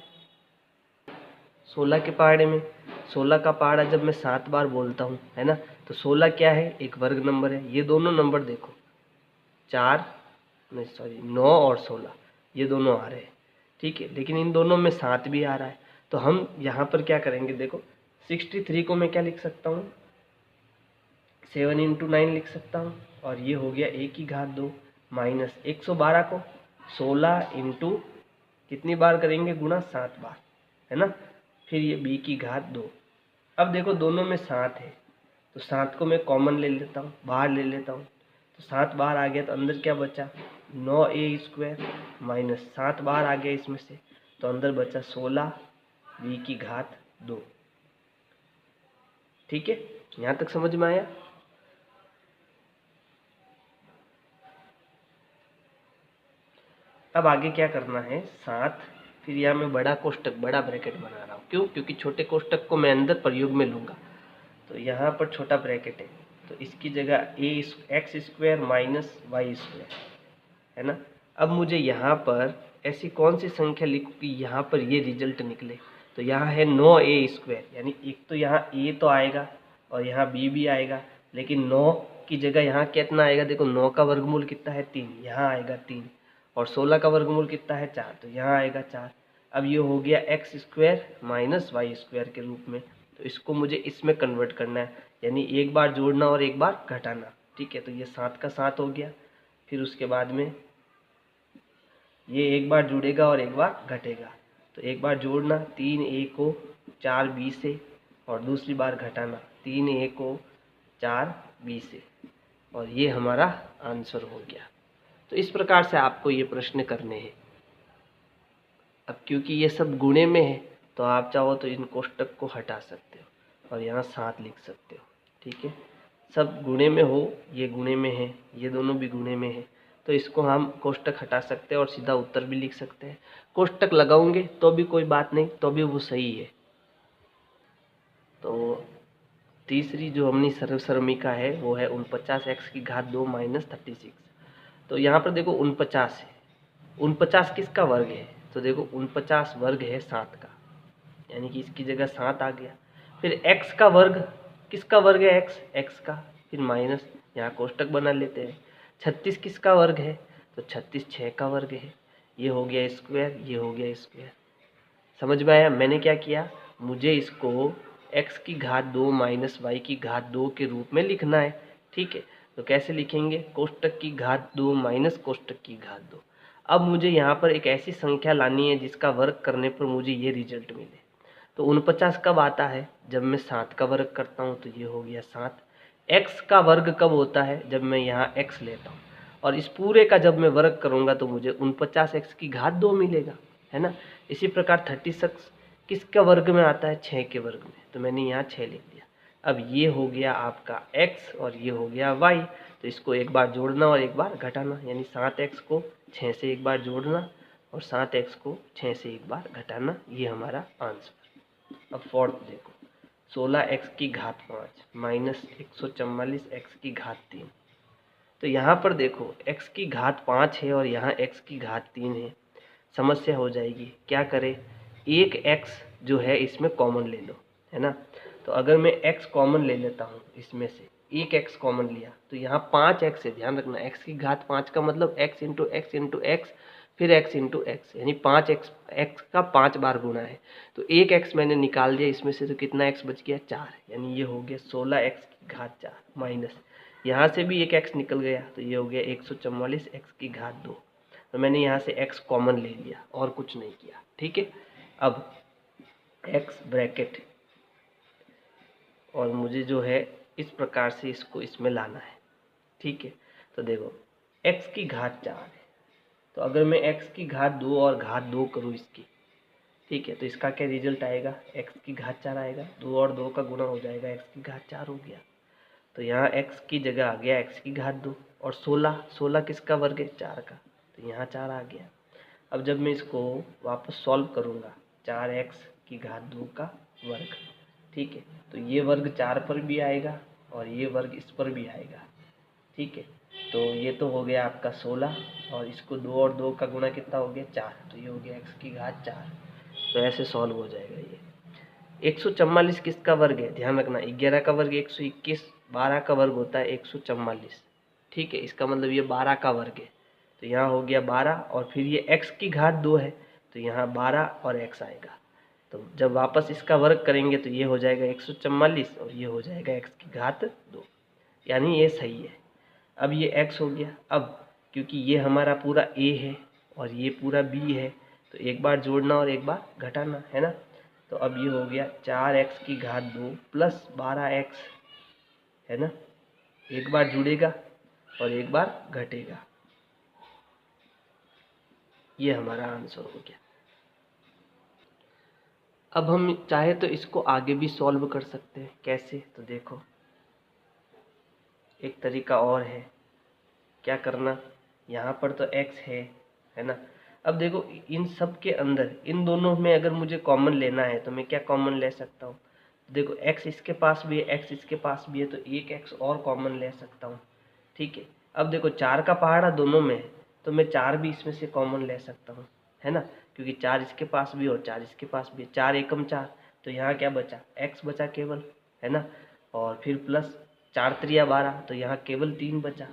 16 के पहाड़े में। 16 का पहाड़ा जब मैं 7 बार बोलता हूँ, है ना, तो 16 क्या है, एक वर्ग नंबर है। ये दोनों नंबर देखो 4 नहीं सॉरी 9 और 16 ये दोनों आ रहे हैं। ठीक है, लेकिन इन दोनों में 7 भी आ रहा है, तो हम यहाँ पर क्या करेंगे, देखो 63 को मैं क्या लिख सकता हूँ, 7 × 9 लिख सकता हूँ और ये हो गया a की घात 2 माइनस 112 को 16 इंटू कितनी बार करेंगे, गुणा 7 बार, है ना। फिर ये b की घात 2। अब देखो दोनों में 7 है तो 7 को मैं कॉमन ले लेता हूँ, बाहर ले लेता हूँ, तो 7 बाहर आ गया तो अंदर क्या बचा, 9a² माइनस 7 बाहर आ गया इसमें से, तो अंदर बचा 16 b की घात 2। ठीक है, यहाँ तक समझ में आया। अब आगे क्या करना है, 7, फिर यहाँ मैं बड़ा कोष्टक बड़ा ब्रैकेट बना रहा हूँ, क्यों, क्योंकि छोटे कोष्टक को मैं अंदर प्रयोग में लूँगा, तो यहाँ पर छोटा ब्रैकेट है, तो इसकी जगह x² माइनस y², है ना। अब मुझे यहाँ पर ऐसी कौन सी संख्या लिखूँ कि यहाँ पर ये रिजल्ट निकले, तो यहाँ है 9a², यानी एक तो यहाँ a तो आएगा और यहाँ b भी आएगा, लेकिन 9 की जगह यहाँ कितना आएगा, देखो 9 का वर्गमूल कितना है 3, यहाँ आएगा 3 और 16 का वर्गमूल कितना है 4, तो यहाँ आएगा 4। अब ये हो गया x² माइनस y² के रूप में, तो इसको मुझे इसमें कन्वर्ट करना है, यानी एक बार जोड़ना और एक बार घटाना। ठीक है, तो ये 7 का 7 हो गया। फिर उसके बाद में ये एक बार जुड़ेगा और एक बार घटेगा, तो एक बार जोड़ना 3 A को 4 B से, और दूसरी बार घटाना 3 A को 4 B से, और ये हमारा आंसर हो गया। तो इस प्रकार से आपको ये प्रश्न करने हैं। अब क्योंकि ये सब गुणे में है तो आप चाहो तो इन कोष्टक को हटा सकते हो और यहाँ 7 लिख सकते हो। ठीक है, सब गुणे में हो, ये गुणे में है, ये दोनों भी गुणे में है, तो इसको हम कोष्टक हटा सकते हैं और सीधा उत्तर भी लिख सकते हैं। कोष्टक लगाओगे तो भी कोई बात नहीं, तो भी वो सही है। तो तीसरी जो हमने सर्वसरमिका है वो है 49x की घात 2 माइनस 36। तो यहाँ पर देखो 49 है, 49 किसका वर्ग है, तो देखो 49 वर्ग है 7 का, यानी कि इसकी जगह 7 आ गया। फिर x का वर्ग, किसका वर्ग है x का, फिर माइनस, यहाँ कोष्टक बना लेते हैं। 36 किसका वर्ग है, तो 36 6 का वर्ग है, ये हो गया स्क्वायर, ये हो गया स्क्वायर। समझ में आया मैंने क्या किया, मुझे इसको x की घात 2 माइनस y की घात 2 के रूप में लिखना है। ठीक है, तो कैसे लिखेंगे, कोष्टक की घात 2 माइनस कोष्टक की घात 2। अब मुझे यहाँ पर एक ऐसी संख्या लानी है जिसका वर्ग करने पर मुझे ये रिजल्ट मिले। तो 49 कब आता है, जब मैं 7 का वर्ग करता हूँ, तो ये हो गया 7। x का वर्ग कब होता है, जब मैं यहाँ x लेता हूँ, और इस पूरे का जब मैं वर्ग करूँगा तो मुझे 49x की घात 2 मिलेगा, है ना। इसी प्रकार 36 किसका वर्ग में आता है, 6 के वर्ग में, तो मैंने यहाँ 6 लिख दिया। अब ये हो गया आपका x और ये हो गया y, तो इसको एक बार जोड़ना और एक बार घटाना, यानी 7x को 6 से एक बार जोड़ना और 7x को 6 से एक बार घटाना, ये हमारा आंसर। अब फोर्थ देखो, 16x की घात 5 माइनस 144x की घात 3। तो यहाँ पर देखो x की घात 5 है और यहाँ x की घात 3 है, समस्या हो जाएगी। क्या करें, एक x जो है इसमें कॉमन ले लो, है ना। तो अगर मैं x कॉमन ले लेता हूँ, इसमें से एक x कॉमन लिया, तो यहाँ 5x है। ध्यान रखना, x की घात 5 का मतलब x into x into x, फिर x इंटू एक्स, यानी 5x, x का 5 बार गुना है। तो एक x मैंने निकाल दिया इसमें से, तो कितना x बच गया, 4, यानी ये हो गया 16x की घात 4 माइनस, यहाँ से भी एक x निकल गया, तो ये हो गया 144x की घात 2। तो मैंने यहाँ से x कॉमन ले लिया और कुछ नहीं किया। ठीक है, अब x ब्रैकेट, और मुझे जो है इस प्रकार से इसको इसमें लाना है। ठीक है, तो देखो x की घात 4 है, तो अगर मैं x की घात 2 और घात 2 करूँ इसकी, ठीक है, तो इसका क्या रिजल्ट आएगा, x की घात 4 आएगा, 2 और 2 का गुना हो जाएगा, x की घात 4 हो गया। तो यहाँ x की जगह आ गया x की घात 2, और 16 किसका वर्ग है, 4 का, तो यहाँ 4 आ गया। अब जब मैं इसको वापस सॉल्व करूँगा, 4x की घात 2 का वर्ग, ठीक है, तो ये वर्ग 4 पर भी आएगा और ये वर्ग इस पर भी आएगा। ठीक है, तो ये तो हो गया आपका 16, और इसको 2 और 2 का गुना कितना हो गया, 4, तो ये हो गया x की घात 4। तो ऐसे सॉल्व हो जाएगा ये। 144 किसका वर्ग है, ध्यान रखना, 11 का वर्ग 121, 12 का वर्ग होता है 144। ठीक है, इसका मतलब ये 12 का वर्ग है, तो यहाँ हो गया 12, और फिर ये x की घात 2 है, तो यहाँ 12 और x आएगा। तो जब वापस इसका वर्ग करेंगे तो ये हो जाएगा 144 और ये हो जाएगा x की घात 2, यानी ये सही है। अब ये x हो गया। अब क्योंकि ये हमारा पूरा a है और ये पूरा b है, तो एक बार जोड़ना और एक बार घटाना, है ना। तो अब ये हो गया 4x की घात 2 प्लस 12x, है ना, एक बार जुड़ेगा और एक बार घटेगा, ये हमारा आंसर हो गया। अब हम चाहे तो इसको आगे भी सॉल्व कर सकते हैं, कैसे, तो देखो एक तरीका और है। क्या करना, यहाँ पर तो x है ना। अब देखो इन सब के अंदर इन दोनों में अगर मुझे कॉमन लेना है तो मैं क्या कॉमन ले सकता हूँ, देखो x इसके पास भी है, x इसके पास भी है, तो एक x और कॉमन ले सकता हूँ। ठीक है, अब देखो 4 का पहाड़ा दोनों में है, तो मैं 4 भी इसमें से कॉमन ले सकता हूँ, है ना, क्योंकि 4 इसके पास भी और 4 इसके पास भी है, 4 एकम 4, तो यहाँ क्या बचा, x बचा केवल, है ना, और फिर प्लस 4 त्रिया 12, तो यहाँ केवल 3 बचा।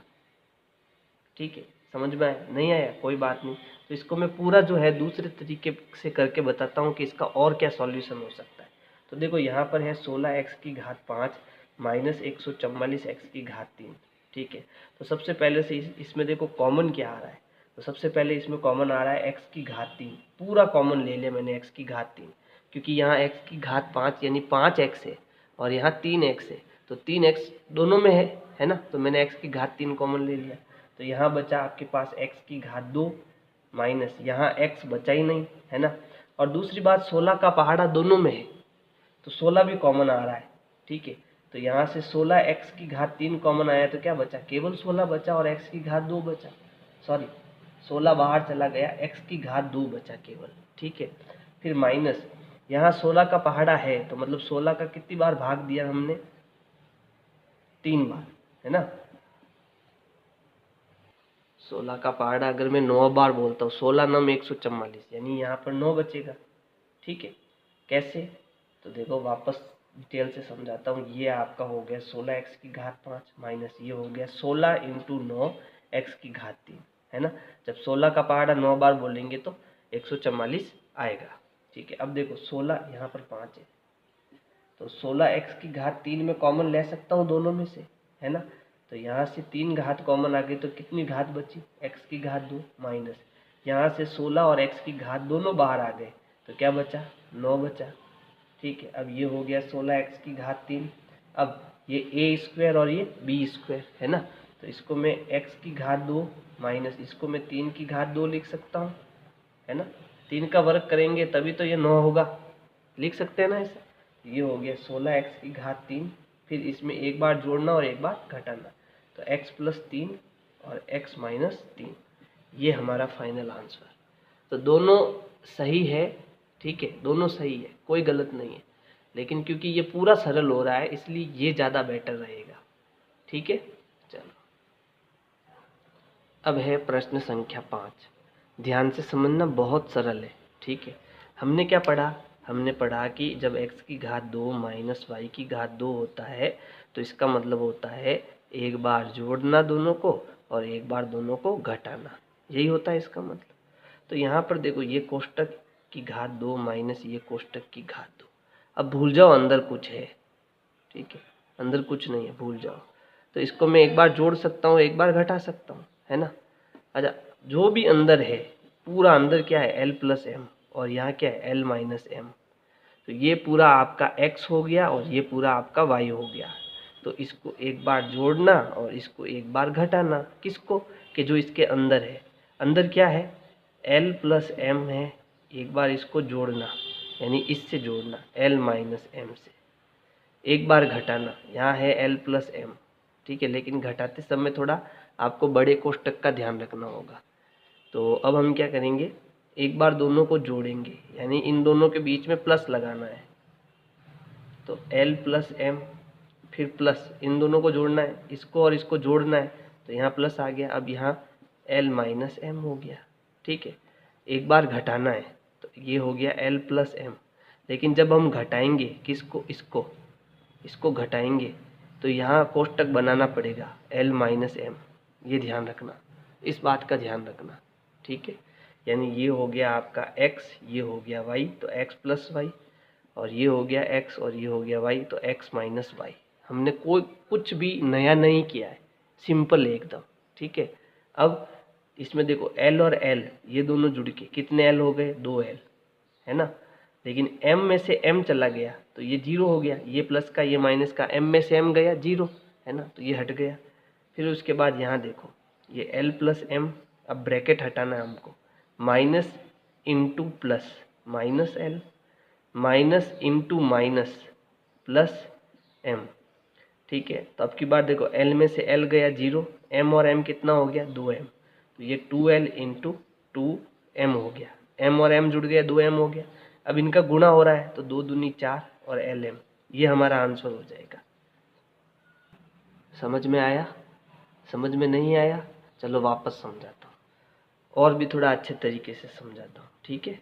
ठीक है, समझ में आया, नहीं आया कोई बात नहीं। तो इसको मैं पूरा जो है दूसरे तरीके से करके बताता हूँ कि इसका और क्या सॉल्यूशन हो सकता है। तो देखो यहाँ पर है 16x की घात 5 माइनस 144x की घात 3। ठीक है, तो सबसे पहले से इसमें देखो कॉमन क्या आ रहा है, तो सबसे पहले इसमें कॉमन आ रहा है x की घात 3, पूरा कॉमन ले लिया मैंने x की घात 3, क्योंकि यहाँ x की घात 5 यानी 5x है और यहाँ 3x है, तो 3x दोनों में है ना, तो मैंने x की घात 3 कॉमन ले लिया। तो यहाँ बचा आपके पास x की घात 2 माइनस यहाँ x बचा ही नहीं, है ना। और दूसरी बात 16 का पहाड़ा दोनों में है, तो 16 भी कॉमन आ रहा है। ठीक है, तो यहाँ से 16x की घात 3 कॉमन आया तो क्या बचा, केवल 16 बचा और x की घात 2 बचा, सॉरी 16 बाहर चला गया, x की घात 2 बचा केवल। ठीक है, फिर माइनस यहाँ 16 का पहाड़ा है, तो मतलब 16 का कितनी बार भाग दिया हमने, 3 बार, है ना। 16 का पहाड़ा अगर मैं 9 बार बोलता हूँ, 16 9 144, यानी यहाँ पर 9 बचेगा। ठीक है, कैसे, तो देखो वापस डिटेल से समझाता हूँ। ये आपका हो गया 16x की घात 5 माइनस ये हो गया 16 इंटू 9 x की घात 3, है ना। जब 16 का पहाड़ा 9 बार बोलेंगे तो 144 आएगा। ठीक है, अब देखो 16 यहाँ पर 5 है, तो 16x की घात 3 में कॉमन ले सकता हूँ दोनों में से, है ना। तो यहाँ से 3 घात कॉमन आ गई, तो कितनी घात बची, x की घात 2 माइनस यहाँ से 16 और x की घात दोनों बाहर आ गए, तो क्या बचा, 9 बचा। ठीक है, अब ये हो गया 16x की घात 3, अब ये a स्क्वायर और ये b स्क्वायर, है ना। तो इसको मैं x की घात 2 माइनस इसको मैं 3 की घात 2 लिख सकता हूँ, है ना। 3 का वर्ग करेंगे तभी तो ये 9 होगा, लिख सकते हैं ना ऐसा। ये हो गया 16x की घात 3, फिर इसमें एक बार जोड़ना और एक बार घटाना, तो x प्लस 3 और x माइनस 3, ये हमारा फाइनल आंसर। तो दोनों सही है, ठीक है, दोनों सही है, कोई गलत नहीं है, लेकिन क्योंकि ये पूरा सरल हो रहा है इसलिए ये ज़्यादा बेटर रहेगा। ठीक है, चलो अब है प्रश्न संख्या 5। ध्यान से समझना, बहुत सरल है। ठीक है, हमने क्या पढ़ा, हमने पढ़ा कि जब x की घात 2 माइनस वाई की घात 2 होता है तो इसका मतलब होता है एक बार जोड़ना दोनों को और एक बार दोनों को घटाना, यही होता है इसका मतलब। तो यहाँ पर देखो ये कोष्टक की घात 2 माइनस ये कोष्टक की घात 2, अब भूल जाओ अंदर कुछ है, ठीक है, अंदर कुछ नहीं है, भूल जाओ। तो इसको मैं एक बार जोड़ सकता हूँ, एक बार घटा सकता हूँ, है ना। अच्छा, जो भी अंदर है पूरा अंदर क्या है, l प्लस एम, और यहाँ क्या है l माइनस एम, तो ये पूरा आपका x हो गया और ये पूरा आपका y हो गया। तो इसको एक बार जोड़ना और इसको एक बार घटाना, किसको, कि जो इसके अंदर है, अंदर क्या है l प्लस एम है, एक बार इसको जोड़ना यानी इससे जोड़ना l माइनस एम से, एक बार घटाना, यहाँ है l प्लस एम, ठीक है, लेकिन घटाते समय थोड़ा आपको बड़े कोष्टक का ध्यान रखना होगा। तो अब हम क्या करेंगे, एक बार दोनों को जोड़ेंगे, यानी इन दोनों के बीच में प्लस लगाना है, तो l प्लस एम, फिर प्लस इन दोनों को जोड़ना है, इसको और इसको जोड़ना है, तो यहाँ प्लस आ गया, अब यहाँ l माइनस एम हो गया। ठीक है, एक बार घटाना है तो ये हो गया l प्लस एम, लेकिन जब हम घटाएंगे किसको, इसको घटाएंगे तो यहाँ कोष्टक बनाना पड़ेगा l माइनस एम, ये ध्यान रखना, इस बात का ध्यान रखना। ठीक है, यानी ये हो गया आपका x, ये हो गया y, तो x प्लस वाई, और ये हो गया x और ये हो गया y, तो x माइनस वाई। हमने कोई कुछ भी नया नहीं किया है, सिंपल है एकदम। ठीक है, अब इसमें देखो l और l ये दोनों जुड़ के कितने l हो गए, 2l, है ना। लेकिन m में से m चला गया तो ये 0 हो गया, ये प्लस का ये माइनस का, m में से m गया 0, है ना, तो ये हट गया। फिर उसके बाद यहाँ देखो ये l प्लस एम, अब ब्रैकेट हटाना है हमको, minus into plus minus l, minus into minus plus m। ठीक है, तो अब की बार देखो l में से l गया 0, m और m कितना हो गया, 2m, तो ये 2l इंटू 2m हो गया, m और m जुड़ गया, 2m हो गया। अब इनका गुणा हो रहा है तो 2 दूनी 4 और lm, ये हमारा आंसर हो जाएगा। समझ में आया, समझ में नहीं आया, चलो वापस समझाता हूँ, और भी थोड़ा अच्छे तरीके से समझाता हूँ। ठीक है,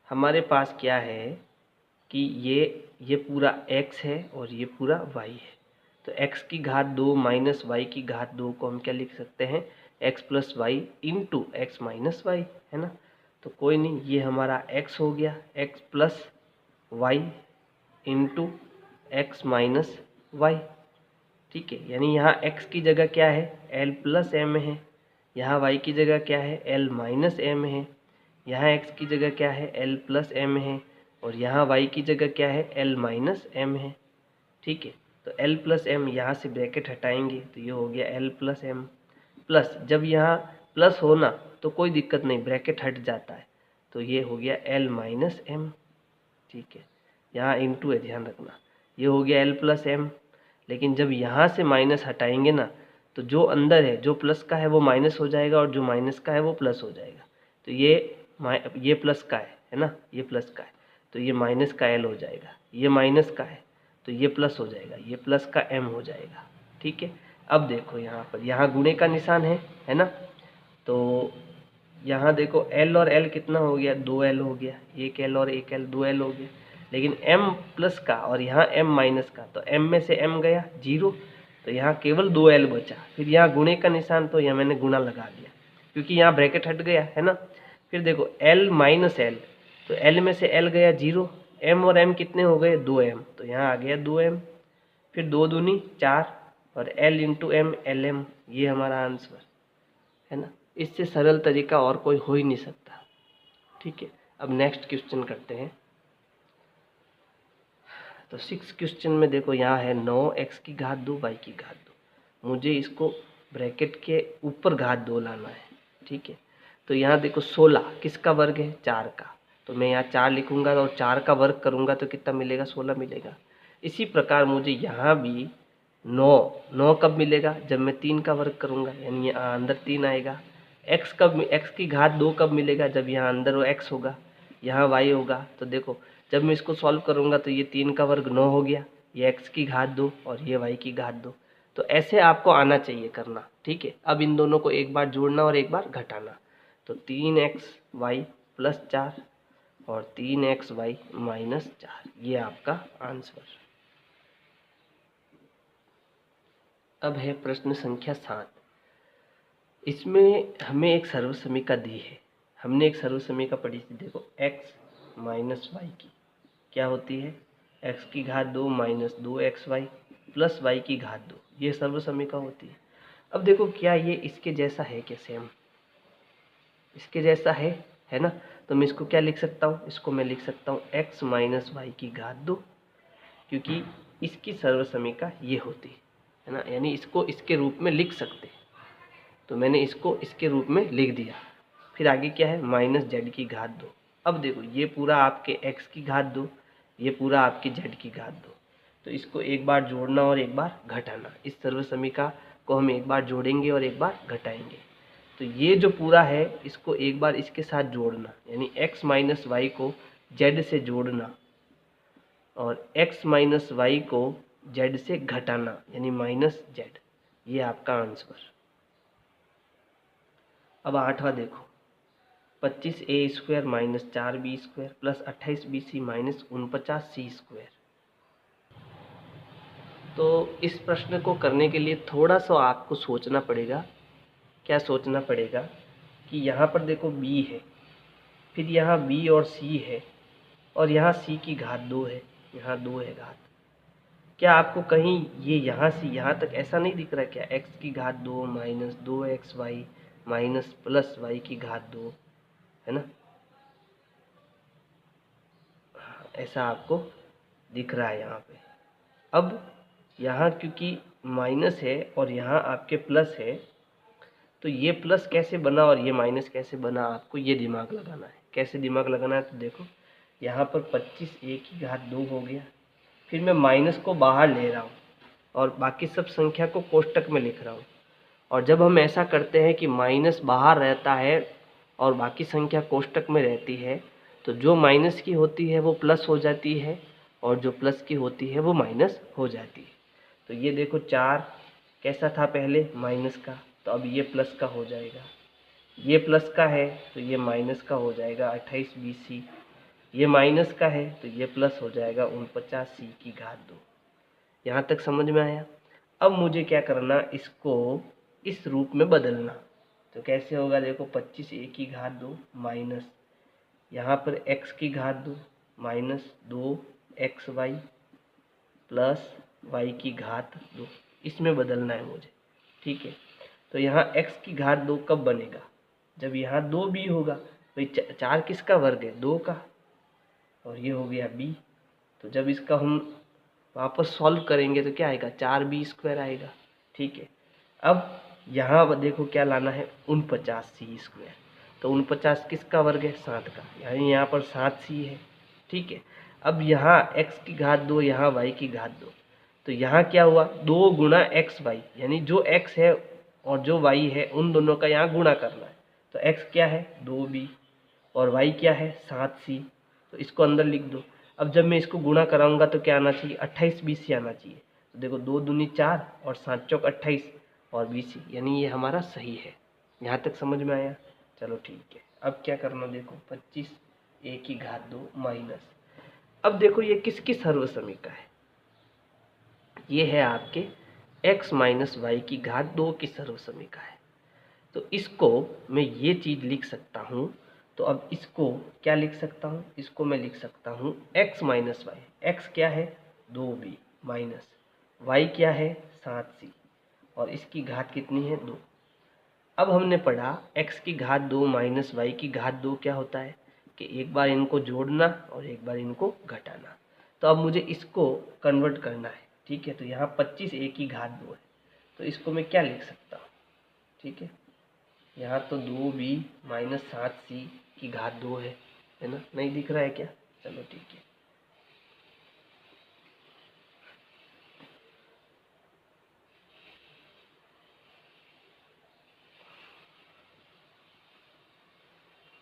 हमारे पास क्या है कि ये पूरा x है और ये पूरा y है, तो x की घात 2 माइनस y की घात 2 को हम क्या लिख सकते हैं, x plus y into x minus y, है ना। तो कोई नहीं, ये हमारा x हो गया, x plus y into x minus y. ठीक है, यानी यहाँ x की जगह क्या है, l प्लस एम है, यहाँ y की जगह क्या है, l माइनस एम है, यहाँ x की जगह क्या है, l प्लस एम है, और यहाँ y की जगह क्या है, l माइनस एम है। ठीक है, तो l प्लस एम यहाँ से ब्रैकेट हटाएंगे तो ये हो गया l प्लस एम, प्लस जब यहाँ प्लस हो ना तो कोई दिक्कत नहीं, ब्रैकेट हट जाता है, तो ये हो गया l माइनस एम। ठीक है, यहाँ इंटू है, ध्यान रखना, ये हो गया l प्लस एम। लेकिन जब यहाँ से माइनस हटाएंगे ना तो जो अंदर है, जो प्लस का है वो माइनस हो जाएगा और जो माइनस का है वो प्लस हो जाएगा। तो ये प्लस का है ना, ये प्लस का है तो ये माइनस का l हो जाएगा, ये माइनस का है तो ये प्लस हो जाएगा, ये प्लस का m हो जाएगा। ठीक है, अब देखो यहाँ पर, यहाँ गुणे का निशान है ना, तो यहाँ देखो l और l कितना हो गया, 2l हो गया, एक l और एक l 2l हो गया। लेकिन m प्लस का और यहाँ m माइनस का, तो m में से m गया 0, तो यहाँ केवल 2l बचा। फिर यहाँ गुणे का निशान, तो यहाँ मैंने गुणा लगा दिया क्योंकि यहाँ ब्रैकेट हट गया है ना। फिर देखो l माइनस l, तो l में से l गया 0, m और m कितने हो गए, 2m, तो यहाँ आ गया 2m। फिर 2 दूनी 4 और l इंटू एम lm, ये हमारा आंसर है ना। इससे सरल तरीका और कोई हो ही नहीं सकता। ठीक है, अब नेक्स्ट क्वेश्चन करते हैं। तो 6 क्वेश्चन में देखो, यहाँ है 9x की घात 2 y की घात 2, मुझे इसको ब्रैकेट के ऊपर घात 2 लाना है। ठीक है, तो यहाँ देखो 16 किसका वर्ग है, 4 का, तो मैं यहाँ 4 लिखूंगा और 4 का वर्ग करूंगा तो कितना मिलेगा, 16 मिलेगा। इसी प्रकार मुझे यहाँ भी 9 कब मिलेगा, जब मैं 3 का वर्ग करूंगा, यानी यहाँ अंदर 3 आएगा। x की घात 2 कब मिलेगा, जब यहाँ अंदर वो x होगा, यहाँ y होगा। तो देखो जब मैं इसको सॉल्व करूंगा तो ये 3 का वर्ग 9 हो गया, ये x की घात 2 और ये y की घात 2। तो ऐसे आपको आना चाहिए करना। ठीक है, अब इन दोनों को एक बार जोड़ना और एक बार घटाना, तो 3xy प्लस 4 और 3xy माइनस 4, ये आपका आंसर। अब है प्रश्न संख्या 7। इसमें हमें एक सर्वसमीका दी है, हमने एक सर्वसमीका पढ़ी थी, देखो x माइनस वाई की क्या होती है, x की घात 2 माइनस 2xy प्लस y की घात 2, ये सर्वसमीका होती है। अब देखो क्या ये इसके जैसा है क्या, सेम इसके जैसा है ना। तो मैं इसको क्या लिख सकता हूँ, इसको मैं लिख सकता हूँ x माइनस वाई की घात 2, क्योंकि इसकी सर्वसमीका ये होती है ना, यानी इसको इसके रूप में लिख सकते हैं। तो मैंने इसको इसके रूप में लिख दिया। फिर आगे क्या है, माइनस जेड की घात 2। अब देखो ये पूरा आपके x की घात 2, ये पूरा आपकी z की घात 2, तो इसको एक बार जोड़ना और एक बार घटाना। इस सर्वसमीका को हम एक बार जोड़ेंगे और एक बार घटाएंगे। तो ये जो पूरा है इसको एक बार इसके साथ जोड़ना, यानी x माइनस वाई को z से जोड़ना और x माइनस वाई को z से घटाना, यानी माइनस z, ये आपका आंसर। अब 8वां देखो, 25a² minus 4b² plus 28bc minus 49c²। तो इस प्रश्न को करने के लिए थोड़ा सा आपको सोचना पड़ेगा। क्या सोचना पड़ेगा कि यहाँ पर देखो b है, फिर यहाँ b और c है, और यहाँ c की घात 2 है, यहाँ 2 है घात। क्या आपको कहीं ये यहाँ से यहाँ तक ऐसा नहीं दिख रहा क्या, x की घात 2 minus 2xy minus plus y की घात 2, है ना, ऐसा आपको दिख रहा है यहाँ पे। अब यहाँ क्योंकि माइनस है और यहाँ आपके प्लस है, तो ये प्लस कैसे बना और ये माइनस कैसे बना, आपको ये दिमाग लगाना है। कैसे दिमाग लगाना है, तो देखो यहाँ पर 25a की घात 2 हो गया, फिर मैं माइनस को बाहर ले रहा हूँ और बाकी सब संख्या को कोष्टक में लिख रहा हूँ। और जब हम ऐसा करते हैं कि माइनस बाहर रहता है और बाकी संख्या कोष्टक में रहती है, तो जो माइनस की होती है वो प्लस हो जाती है और जो प्लस की होती है वो माइनस हो जाती है। तो ये देखो 4 कैसा था पहले, माइनस का, तो अब ये प्लस का हो जाएगा। ये प्लस का है तो ये माइनस का हो जाएगा 28bc, ये माइनस का है तो ये प्लस हो जाएगा 49c की घात 2। यहाँ तक समझ में आया। अब मुझे क्या करना, इसको इस रूप में बदलना। तो कैसे होगा, देखो 25a की घात 2 माइनस यहाँ पर x की घात 2 माइनस 2xy प्लस y की घात 2, इसमें बदलना है मुझे, ठीक है। तो यहाँ x की घात 2 कब बनेगा, जब यहाँ 2 b होगा। भाई 4 किसका वर्ग है, 2 का, और ये हो गया b। तो जब इसका हम वापस सॉल्व करेंगे तो क्या आएगा, 4b² आएगा, ठीक है। अब यहाँ देखो क्या लाना है, 49c²। तो 49 किसका वर्ग है, 7 का, यानी यहाँ पर 7c है, ठीक है। अब यहाँ x की घात 2, यहाँ y की घात 2, तो यहाँ क्या हुआ, 2 गुणा एक्स वाई, यानी जो x है और जो y है उन दोनों का यहाँ गुणा करना है। तो x क्या है, 2b, और y क्या है, 7c। तो इसको अंदर लिख दो। अब जब मैं इसको गुणा कराऊंगा तो क्या आना चाहिए, 28bc आना चाहिए। तो देखो 2 दूनी 4 और 7 चौक 28 और bc, यानी ये हमारा सही है। यहाँ तक समझ में आया, चलो ठीक है। अब क्या करना, देखो 25a की घात 2 माइनस, अब देखो ये किसकी सर्वसमीका है, ये है आपके x माइनस वाई की घात 2 की सर्वसमीका है। तो इसको मैं ये चीज़ लिख सकता हूँ। तो अब इसको क्या लिख सकता हूँ, इसको मैं लिख सकता हूँ x माइनस वाई। एक्स क्या है, 2b, माइनस y क्या है, 7c, और इसकी घात कितनी है, 2। अब हमने पढ़ा x की घात 2 माइनस वाई की घात 2 क्या होता है कि एक बार इनको जोड़ना और एक बार इनको घटाना। तो अब मुझे इसको कन्वर्ट करना है, ठीक है। तो यहाँ 25a की घात 2 है, तो इसको मैं क्या लिख सकता हूँ, ठीक है। यहाँ तो 2b माइनस 7c की घात 2 है ना, नहीं दिख रहा है क्या, चलो ठीक है।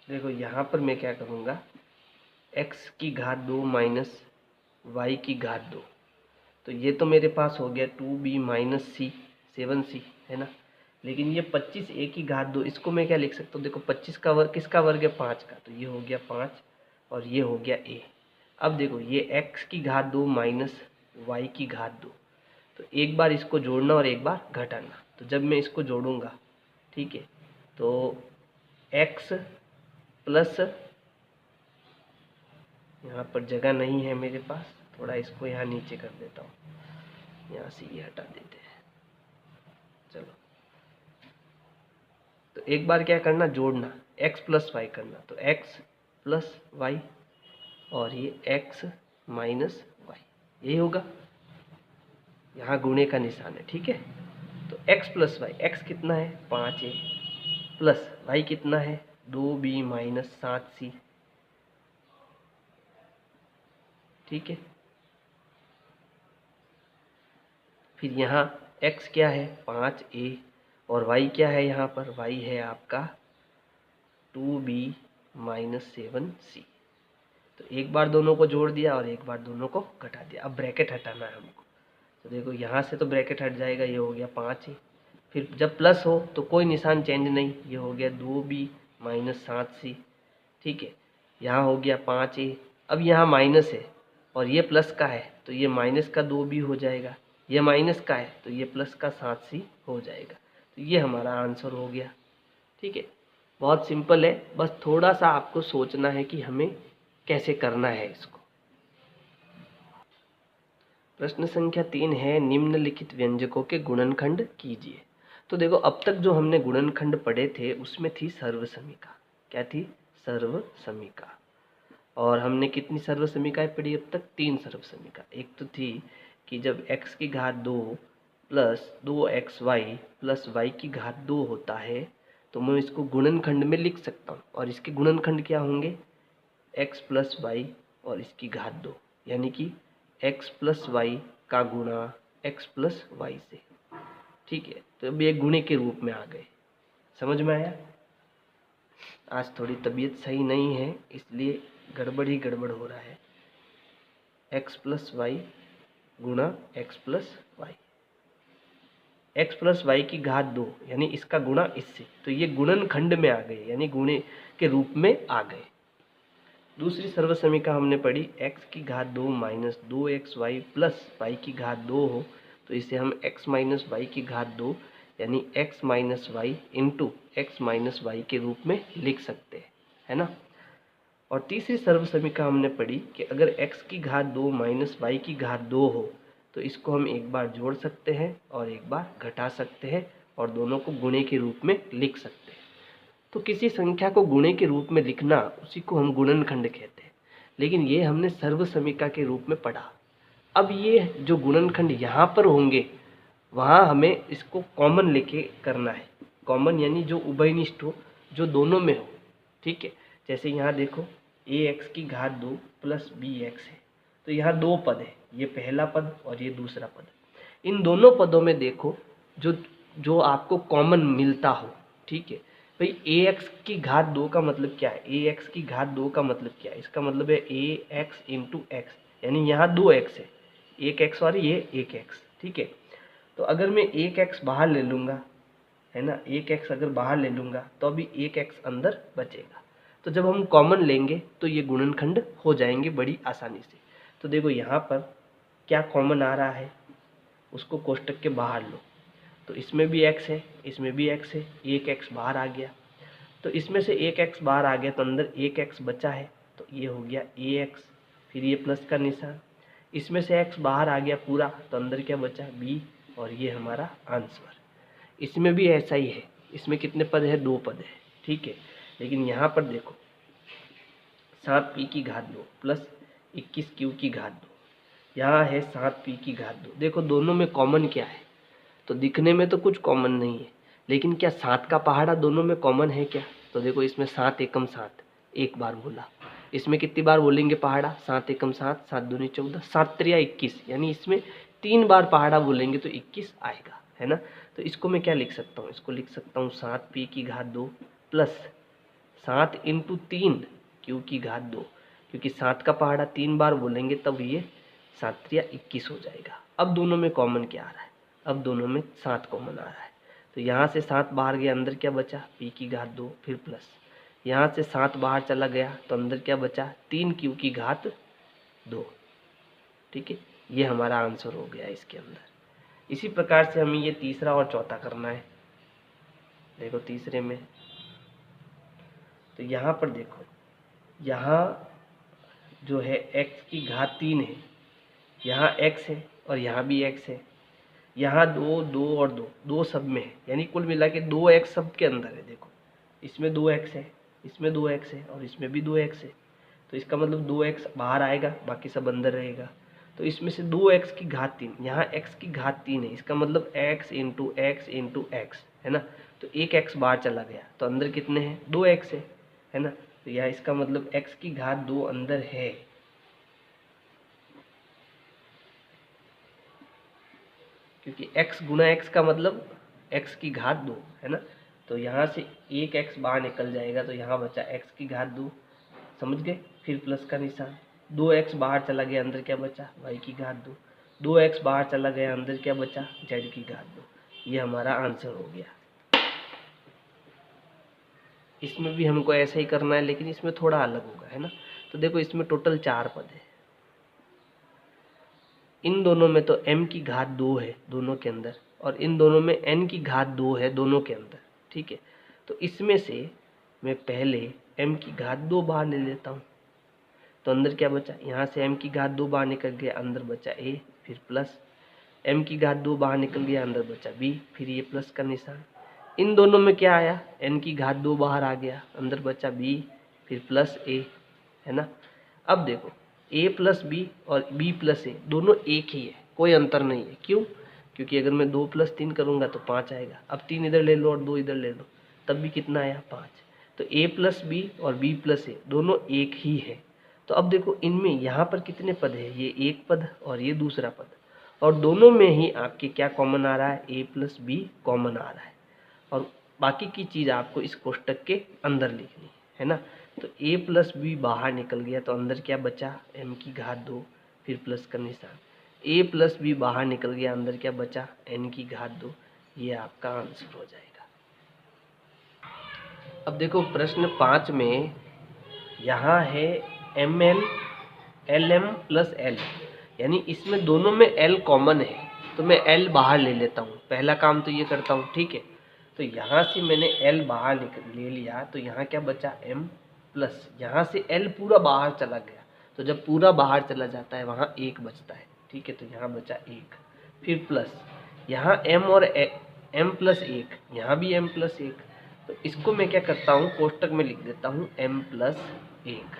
देखो यहाँ पर मैं क्या करूँगा, x की घात 2 माइनस y की घात 2, तो ये तो मेरे पास हो गया 2b माइनस c 7c, है ना। लेकिन ये 25a की घात 2, इसको मैं क्या लिख सकता हूँ, देखो 25 का वर्ग किसका वर्ग है, 5 का, तो ये हो गया 5 और ये हो गया a। अब देखो ये x की घात 2 माइनस y की घात 2, तो एक बार इसको जोड़ना और एक बार घटाना। तो जब मैं इसको जोड़ूंगा, ठीक है, तो x प्लस, यहाँ पर जगह नहीं है मेरे पास, थोड़ा इसको यहाँ नीचे कर देता हूँ, यहाँ से ये हटा देते हैं, चलो। तो एक बार क्या करना, जोड़ना, x प्लस वाई करना, तो x प्लस वाई और ये x माइनस वाई, यही होगा, यहाँ गुणे का निशान है, ठीक है। तो x प्लस वाई, एक्स कितना है, 5a, प्लस y कितना है, 2b माइनस 7c, ठीक है। फिर यहाँ x क्या है, 5a, और y क्या है, यहाँ पर y है आपका 2b माइनस 7c। तो एक बार दोनों को जोड़ दिया और एक बार दोनों को घटा दिया। अब ब्रैकेट हटाना है हमको, तो देखो यहाँ से तो ब्रैकेट हट जाएगा, ये हो गया 5a। फिर जब प्लस हो तो कोई निशान चेंज नहीं, ये हो गया 2b माइनस 7c, ठीक है। यहाँ हो गया 5a। अब यहाँ माइनस है और ये प्लस का है, तो ये माइनस का 2b हो जाएगा, ये माइनस का है तो ये प्लस का 7c हो जाएगा। तो ये हमारा आंसर हो गया, ठीक है। बहुत सिंपल है, बस थोड़ा सा आपको सोचना है कि हमें कैसे करना है इसको। प्रश्न संख्या 3 है, निम्नलिखित व्यंजकों के गुणनखंड कीजिए। तो देखो अब तक जो हमने गुणनखंड पढ़े थे उसमें थी सर्वसमीका। क्या थी, सर्वसमीका। और हमने कितनी सर्वसमीकाएं पढ़ी अब तक, 3 सर्वसमीका। एक तो थी कि जब x की घात 2 प्लस 2xy प्लस y की घात 2 होता है तो मैं इसको गुणनखंड में लिख सकता हूँ, और इसके गुणनखंड क्या होंगे, x प्लस वाई और इसकी घात 2, यानी कि x प्लस वाई का गुणा x प्लस वाई से, ठीक है। तो अब ये गुणे के रूप में आ गए, समझ में आया। आज थोड़ी तबीयत सही नहीं है इसलिए गड़बड़ ही गड़बड़ हो रहा है। x प्लस वाई गुणा x plus y, x plus y की घात 2 यानी इसका गुणा इससे, तो ये गुणनखंड में आ गए, यानी गुणे के रूप में आ गए। दूसरी सर्वसमीका हमने पढ़ी, x की घात 2 माइनस 2xy प्लस वाई की घात 2 हो तो इसे हम x माइनस वाई की घात 2 यानी x minus y into x minus y के रूप में लिख सकते हैं, है ना। और तीसरी सर्वसमीका हमने पढ़ी कि अगर x की घात 2 माइनस y की घात 2 हो तो इसको हम एक बार जोड़ सकते हैं और एक बार घटा सकते हैं और दोनों को गुणे के रूप में लिख सकते हैं। तो किसी संख्या को गुणे के रूप में लिखना उसी को हम गुणनखंड कहते हैं, लेकिन ये हमने सर्वसमीका के रूप में पढ़ा। अब ये जो गुणनखंड यहाँ पर होंगे वहाँ हमें इसको कॉमन लेके करना है। कॉमन यानी जो उभयनिष्ठ हो, जो दोनों में हो, ठीक है। जैसे यहाँ देखो ax की घात 2 प्लस bx है, तो यहाँ दो पद है, ये पहला पद और ये दूसरा पद। इन दोनों पदों में देखो जो जो आपको कॉमन मिलता हो, ठीक है भाई। ax की घात 2 का मतलब क्या है? ax की घात 2 का मतलब क्या है? इसका मतलब है ax इंटू एक्स, यानी यहाँ 2x है, एक x और ये एक x, ठीक है। तो अगर मैं एक x बाहर ले लूँगा, है ना, एक x अगर बाहर ले लूँगा तो अभी एक x अंदर बचेगा। तो जब हम कॉमन लेंगे तो ये गुणनखंड हो जाएंगे बड़ी आसानी से। तो देखो यहाँ पर क्या कॉमन आ रहा है, उसको कोष्टक के बाहर लो। तो इसमें भी x है, इसमें भी x है, एक x बाहर आ गया। तो इसमें से एक x बाहर आ गया तो अंदर एक x बचा है, तो ये हो गया ax, फिर ये प्लस का निशान। इसमें से x बाहर आ गया पूरा, तो अंदर क्या बचा? b, और ये हमारा आंसर। इसमें भी ऐसा ही है, इसमें कितने पद है? 2 पद है, ठीक है। लेकिन यहाँ पर देखो 7p की घात 2 प्लस 21q की घात 2, यहाँ है 7p की घात 2। देखो दोनों में कॉमन क्या है? तो दिखने में तो कुछ कॉमन नहीं है, लेकिन क्या 7 का पहाड़ा दोनों में कॉमन है क्या? तो देखो इसमें 7 एकम 7 एक बार बोला, इसमें कितनी बार बोलेंगे पहाड़ा? 7 एकम 7, 7 दूनी 14, 7 त्रिया 21, यानी इसमें 3 बार पहाड़ा बोलेंगे तो 21 आएगा, है ना। तो इसको मैं क्या लिख सकता हूँ? इसको लिख सकता हूँ 7p की घात 2 प्लस 7 इंटू 3 q की घात 2, क्योंकि 7 का पहाड़ा 3 बार बोलेंगे तब ये 7 त्रिया 21 हो जाएगा। अब दोनों में कॉमन क्या आ रहा है? अब दोनों में 7 कॉमन आ रहा है, तो यहाँ से 7 बाहर गया, अंदर क्या बचा? p की घात 2, फिर प्लस यहाँ से 7 बाहर चला गया तो अंदर क्या बचा? 3q की घात 2, ठीक है। ये हमारा आंसर हो गया इसके अंदर। इसी प्रकार से हमें ये तीसरा और चौथा करना है। देखो तीसरे में तो यहाँ पर देखो, यहाँ जो है x की घात 3 है, यहाँ x है और यहाँ भी x है, यहाँ 2 2 और 2 2 सब में है, यानी कुल मिला के 2x सब के अंदर है। देखो इसमें 2x है, इसमें 2x है और इसमें भी 2x है, तो इसका मतलब 2x बाहर आएगा, बाकी सब अंदर रहेगा। तो इसमें से 2x की घात 3, यहाँ x की घात 3 है, इसका मतलब x इंटू x, है ना। तो एक x बाहर चला गया तो अंदर कितने हैं? 2x है ना। तो यह इसका मतलब x की घात 2 अंदर है, क्योंकि x गुना x का मतलब x की घात 2, है ना। तो यहाँ से एक x बाहर निकल जाएगा तो यहाँ बचा x की घात 2, समझ गए। फिर प्लस का निशान, 2x बाहर चला गया, अंदर क्या बचा? y की घात 2, 2x बाहर चला गया, अंदर क्या बचा? z की घात 2। ये हमारा आंसर हो गया। इसमें भी हमको ऐसा ही करना है, लेकिन इसमें थोड़ा अलग होगा, है ना। तो देखो इसमें टोटल 4 पद है, इन दोनों में तो m की घात 2 है दोनों के अंदर, और इन दोनों में n की घात 2 है दोनों के अंदर, ठीक है। तो इसमें से मैं पहले m की घात 2 बाहर ले लेता हूँ, तो अंदर क्या बचा? यहाँ से m की घात 2 बाहर निकल गया, अंदर बचा a, फिर प्लस m की घात 2 बाहर निकल गया, अंदर बचा b, फिर ये प्लस का निशान। इन दोनों में क्या आया? n की घात 2 बाहर आ गया, अंदर बचा b, फिर प्लस a, है ना। अब देखो a प्लस बी और b प्लस a दोनों एक ही है, कोई अंतर नहीं है। क्यों? क्योंकि अगर मैं 2 प्लस 3 करूँगा तो 5 आएगा। अब 3 इधर ले लो और 2 इधर ले लो, तब भी कितना आया? 5। तो a प्लस बी और b प्लस a दोनों एक ही है। तो अब देखो इनमें यहाँ पर कितने पद है? ये एक पद और ये दूसरा पद, और दोनों में ही आपके क्या कॉमन आ रहा है? a प्लस बी कॉमन आ रहा है, और बाकी की चीज़ आपको इस कोष्टक के अंदर लिखनी है ना। तो a प्लस बी बाहर निकल गया तो अंदर क्या बचा? m की घात 2, फिर प्लस का निशान। a प्लस बी बाहर निकल गया, अंदर क्या बचा? n की घात 2। ये आपका आंसर हो जाएगा। अब देखो प्रश्न 5 में यहाँ है mn lm प्लस l, यानी इसमें दोनों में l कॉमन है, तो मैं l बाहर ले लेता हूँ। पहला काम तो ये करता हूँ, ठीक है। तो यहाँ से मैंने l बाहर ले लिया, तो यहाँ क्या बचा? m प्लस यहाँ से L पूरा बाहर चला गया, तो जब पूरा बाहर चला जाता है वहाँ 1 बचता है, ठीक है, तो यहाँ बचा 1, फिर प्लस यहाँ m और m+1, यहाँ भी m+1, तो इसको मैं क्या करता हूँ कोष्टक में लिख देता हूँ m+1।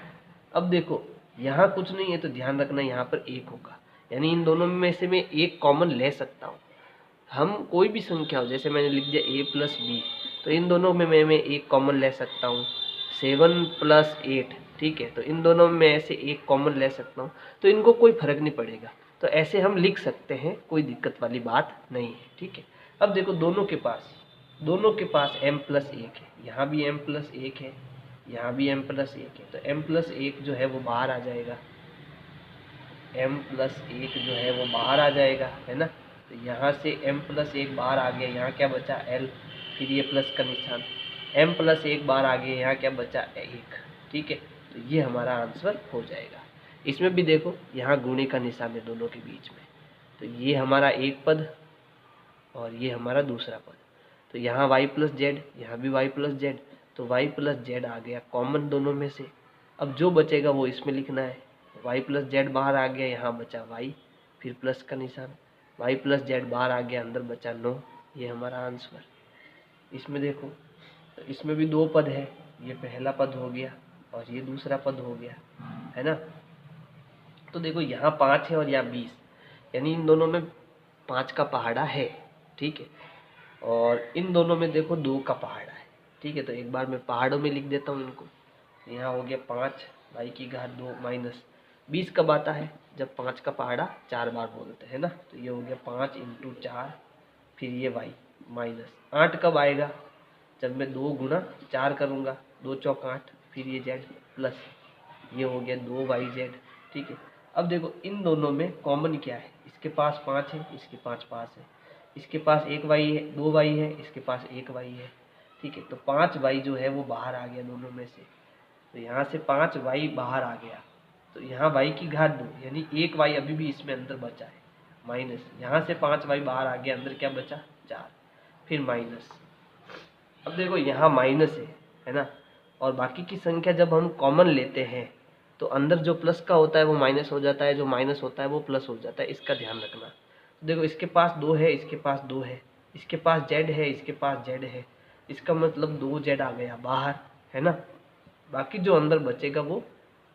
अब देखो यहाँ कुछ नहीं है तो ध्यान रखना यहाँ पर 1 होगा, यानी इन दोनों में से मैं एक कॉमन ले सकता हूँ। हम कोई भी संख्या हो, जैसे मैंने लिख दिया a+b, तो इन दोनों में मैं एक कॉमन ले सकता हूँ। 7+8, ठीक है, तो इन दोनों में ऐसे एक कॉमन ले सकता हूँ, तो इनको कोई फर्क नहीं पड़ेगा, तो ऐसे हम लिख सकते हैं, कोई दिक्कत वाली बात नहीं है, ठीक है। अब देखो दोनों के पास m+1 है, यहाँ भी m+1 है, यहाँ भी m+1 है, तो m+1 जो है वो बाहर आ जाएगा, m+1 जो है वो बाहर आ जाएगा, है ना। तो यहाँ से m+1 बाहर आ गया, यहाँ क्या बचा l, फिर ये प्लस का निशान, m+1 बाहर आ गया, यहाँ क्या बचा 1, ठीक है, तो ये हमारा आंसर हो जाएगा। इसमें भी देखो यहाँ गुणे का निशान है दोनों के बीच में, तो ये हमारा एक पद और ये हमारा दूसरा पद, तो यहाँ y+z, यहाँ भी y+z, तो y+z आ गया कॉमन दोनों में से। अब जो बचेगा वो इसमें लिखना है, y+z बाहर आ गया, यहाँ बचा y, फिर प्लस का निशान, y+z बाहर आ गया, अंदर बचा 9, ये हमारा आंसर। इसमें देखो तो इसमें भी 2 पद है, ये पहला पद हो गया और ये दूसरा पद हो गया, है ना। तो देखो यहाँ 5 है और यहाँ 20, यानी इन दोनों में 5 का पहाड़ा है, ठीक है, और इन दोनों में देखो 2 का पहाड़ा है, ठीक है। तो एक बार मैं पहाड़ों में लिख देता हूँ इनको, यहाँ हो गया 5 y की घात 2 माइनस 20 कब आता है, जब 5 का पहाड़ा 4 बार बोलते हैं ना, तो ये हो गया 5 × 4, फिर ये y माइनस 8 कब आएगा, जब मैं 2 × 4 करूँगा, 2 चौक 8, फिर ये z प्लस ये हो गया 2yz, ठीक है। अब देखो इन दोनों में कॉमन क्या है, इसके पास 5 है, इसके पास 5 है, इसके पास 1y है, 2y है, इसके पास 1y है, ठीक है। तो 5y जो है वो बाहर आ गया दोनों में से, तो यहाँ से 5y बाहर आ गया, तो यहाँ y की घात 2, यानी 1y अभी भी इसमें अंदर बचा है, माइनस यहाँ से 5y बाहर आ गया, अंदर क्या बचा 4, फिर माइनस। अब देखो यहाँ माइनस है ना, और बाकी की संख्या जब हम कॉमन लेते हैं तो अंदर जो प्लस का होता है वो माइनस हो जाता है, जो माइनस होता है वो प्लस हो जाता है, इसका ध्यान रखना। देखो इसके पास 2 है, इसके पास 2 है, इसके पास z है, इसके पास z है, इसका मतलब 2z आ गया बाहर, है ना। बाकी जो अंदर बचेगा वो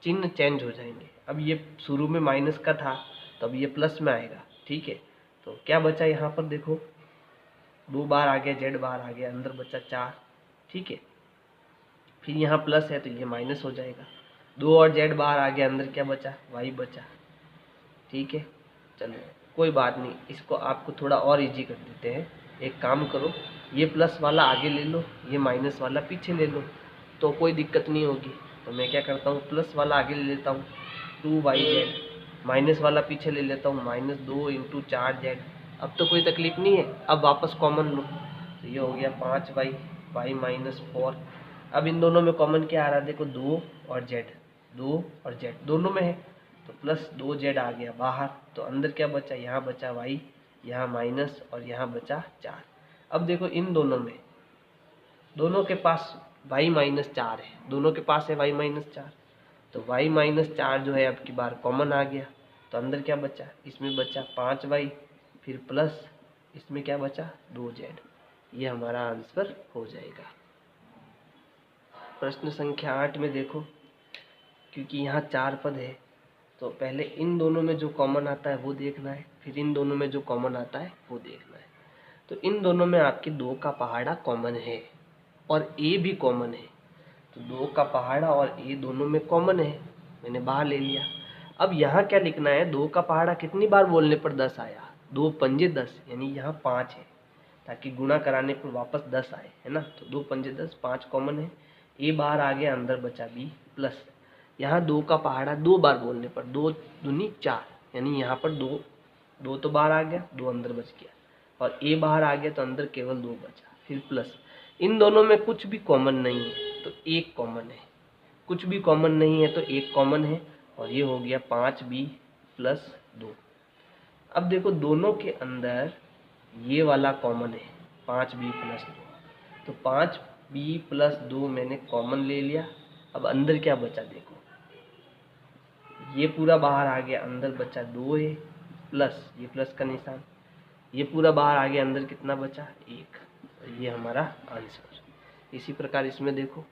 चिन्ह चेंज हो जाएंगे। अब ये शुरू में माइनस का था तो अब ये प्लस में आएगा, ठीक है। तो क्या बचा यहाँ पर देखो, 2 बार आ गया, z बाहर आ गया, अंदर बचा 4, ठीक है। फिर यहाँ प्लस है तो ये माइनस हो जाएगा, 2 और z बाहर आ गया, अंदर क्या बचा y बचा, ठीक है। चलो कोई बात नहीं, इसको आपको थोड़ा और इजी कर देते हैं। एक काम करो, ये प्लस वाला आगे ले लो, ये माइनस वाला पीछे ले लो, तो कोई दिक्कत नहीं होगी। तो मैं क्या करता हूँ, प्लस वाला आगे ले लेता हूँ 2yz, माइनस वाला पीछे ले लेता हूँ -2 × 4z। अब तो कोई तकलीफ नहीं है, अब वापस कॉमन लो, तो ये हो गया 5y, y -4। अब इन दोनों में कॉमन क्या आ रहा है देखो, 2 और z दोनों में है, तो प्लस 2z आ गया बाहर, तो अंदर क्या बचा, यहाँ बचा y, यहाँ माइनस और यहाँ बचा 4। अब देखो इन दोनों में, दोनों के पास y -4 है, दोनों के पास है y -4, तो y -4 जो है अब की बार कॉमन आ गया, तो अंदर क्या बचा, इसमें बचा 5y, फिर प्लस इसमें क्या बचा 2z, ये हमारा आंसर हो जाएगा। प्रश्न संख्या 8 में देखो, क्योंकि यहाँ 4 पद है तो पहले इन दोनों में जो कॉमन आता है वो देखना है, फिर इन दोनों में जो कॉमन आता है वो देखना है। तो इन दोनों में आपके 2 का पहाड़ा कॉमन है और a भी कॉमन है, तो 2 का पहाड़ा और a दोनों में कॉमन है, मैंने बाहर ले लिया। अब यहाँ क्या लिखना है, 2 का पहाड़ा कितनी बार बोलने पर 10 आया, 2 पंजे 10, यानी यहाँ 5 है, ताकि गुणा कराने पर वापस 10 आए, है ना। तो 2 पंजे 10, 5 कॉमन है, a बाहर आ गया, अंदर बचा b प्लस यहाँ 2 का पहाड़ा 2 बार बोलने पर 2 दूनी 4, यानी यहाँ पर 2 तो बाहर आ गया, 2 अंदर बच गया, और a बाहर आ गया तो अंदर केवल 2 बचा, फिर प्लस। इन दोनों में कुछ भी कॉमन नहीं है तो एक कॉमन है, कुछ भी कॉमन नहीं है तो एक कॉमन है, और ये हो गया 5b + 2। अब देखो दोनों के अंदर ये वाला कॉमन है 5b + 2, तो 5b + 2 मैंने कॉमन ले लिया, अब अंदर क्या बचा देखो, ये पूरा बाहर आ गया, अंदर बचा 2a प्लस ये प्लस का निशान, ये पूरा बाहर आ गया, अंदर कितना बचा 1। ये हमारा आंसर। इसी प्रकार इसमें देखो,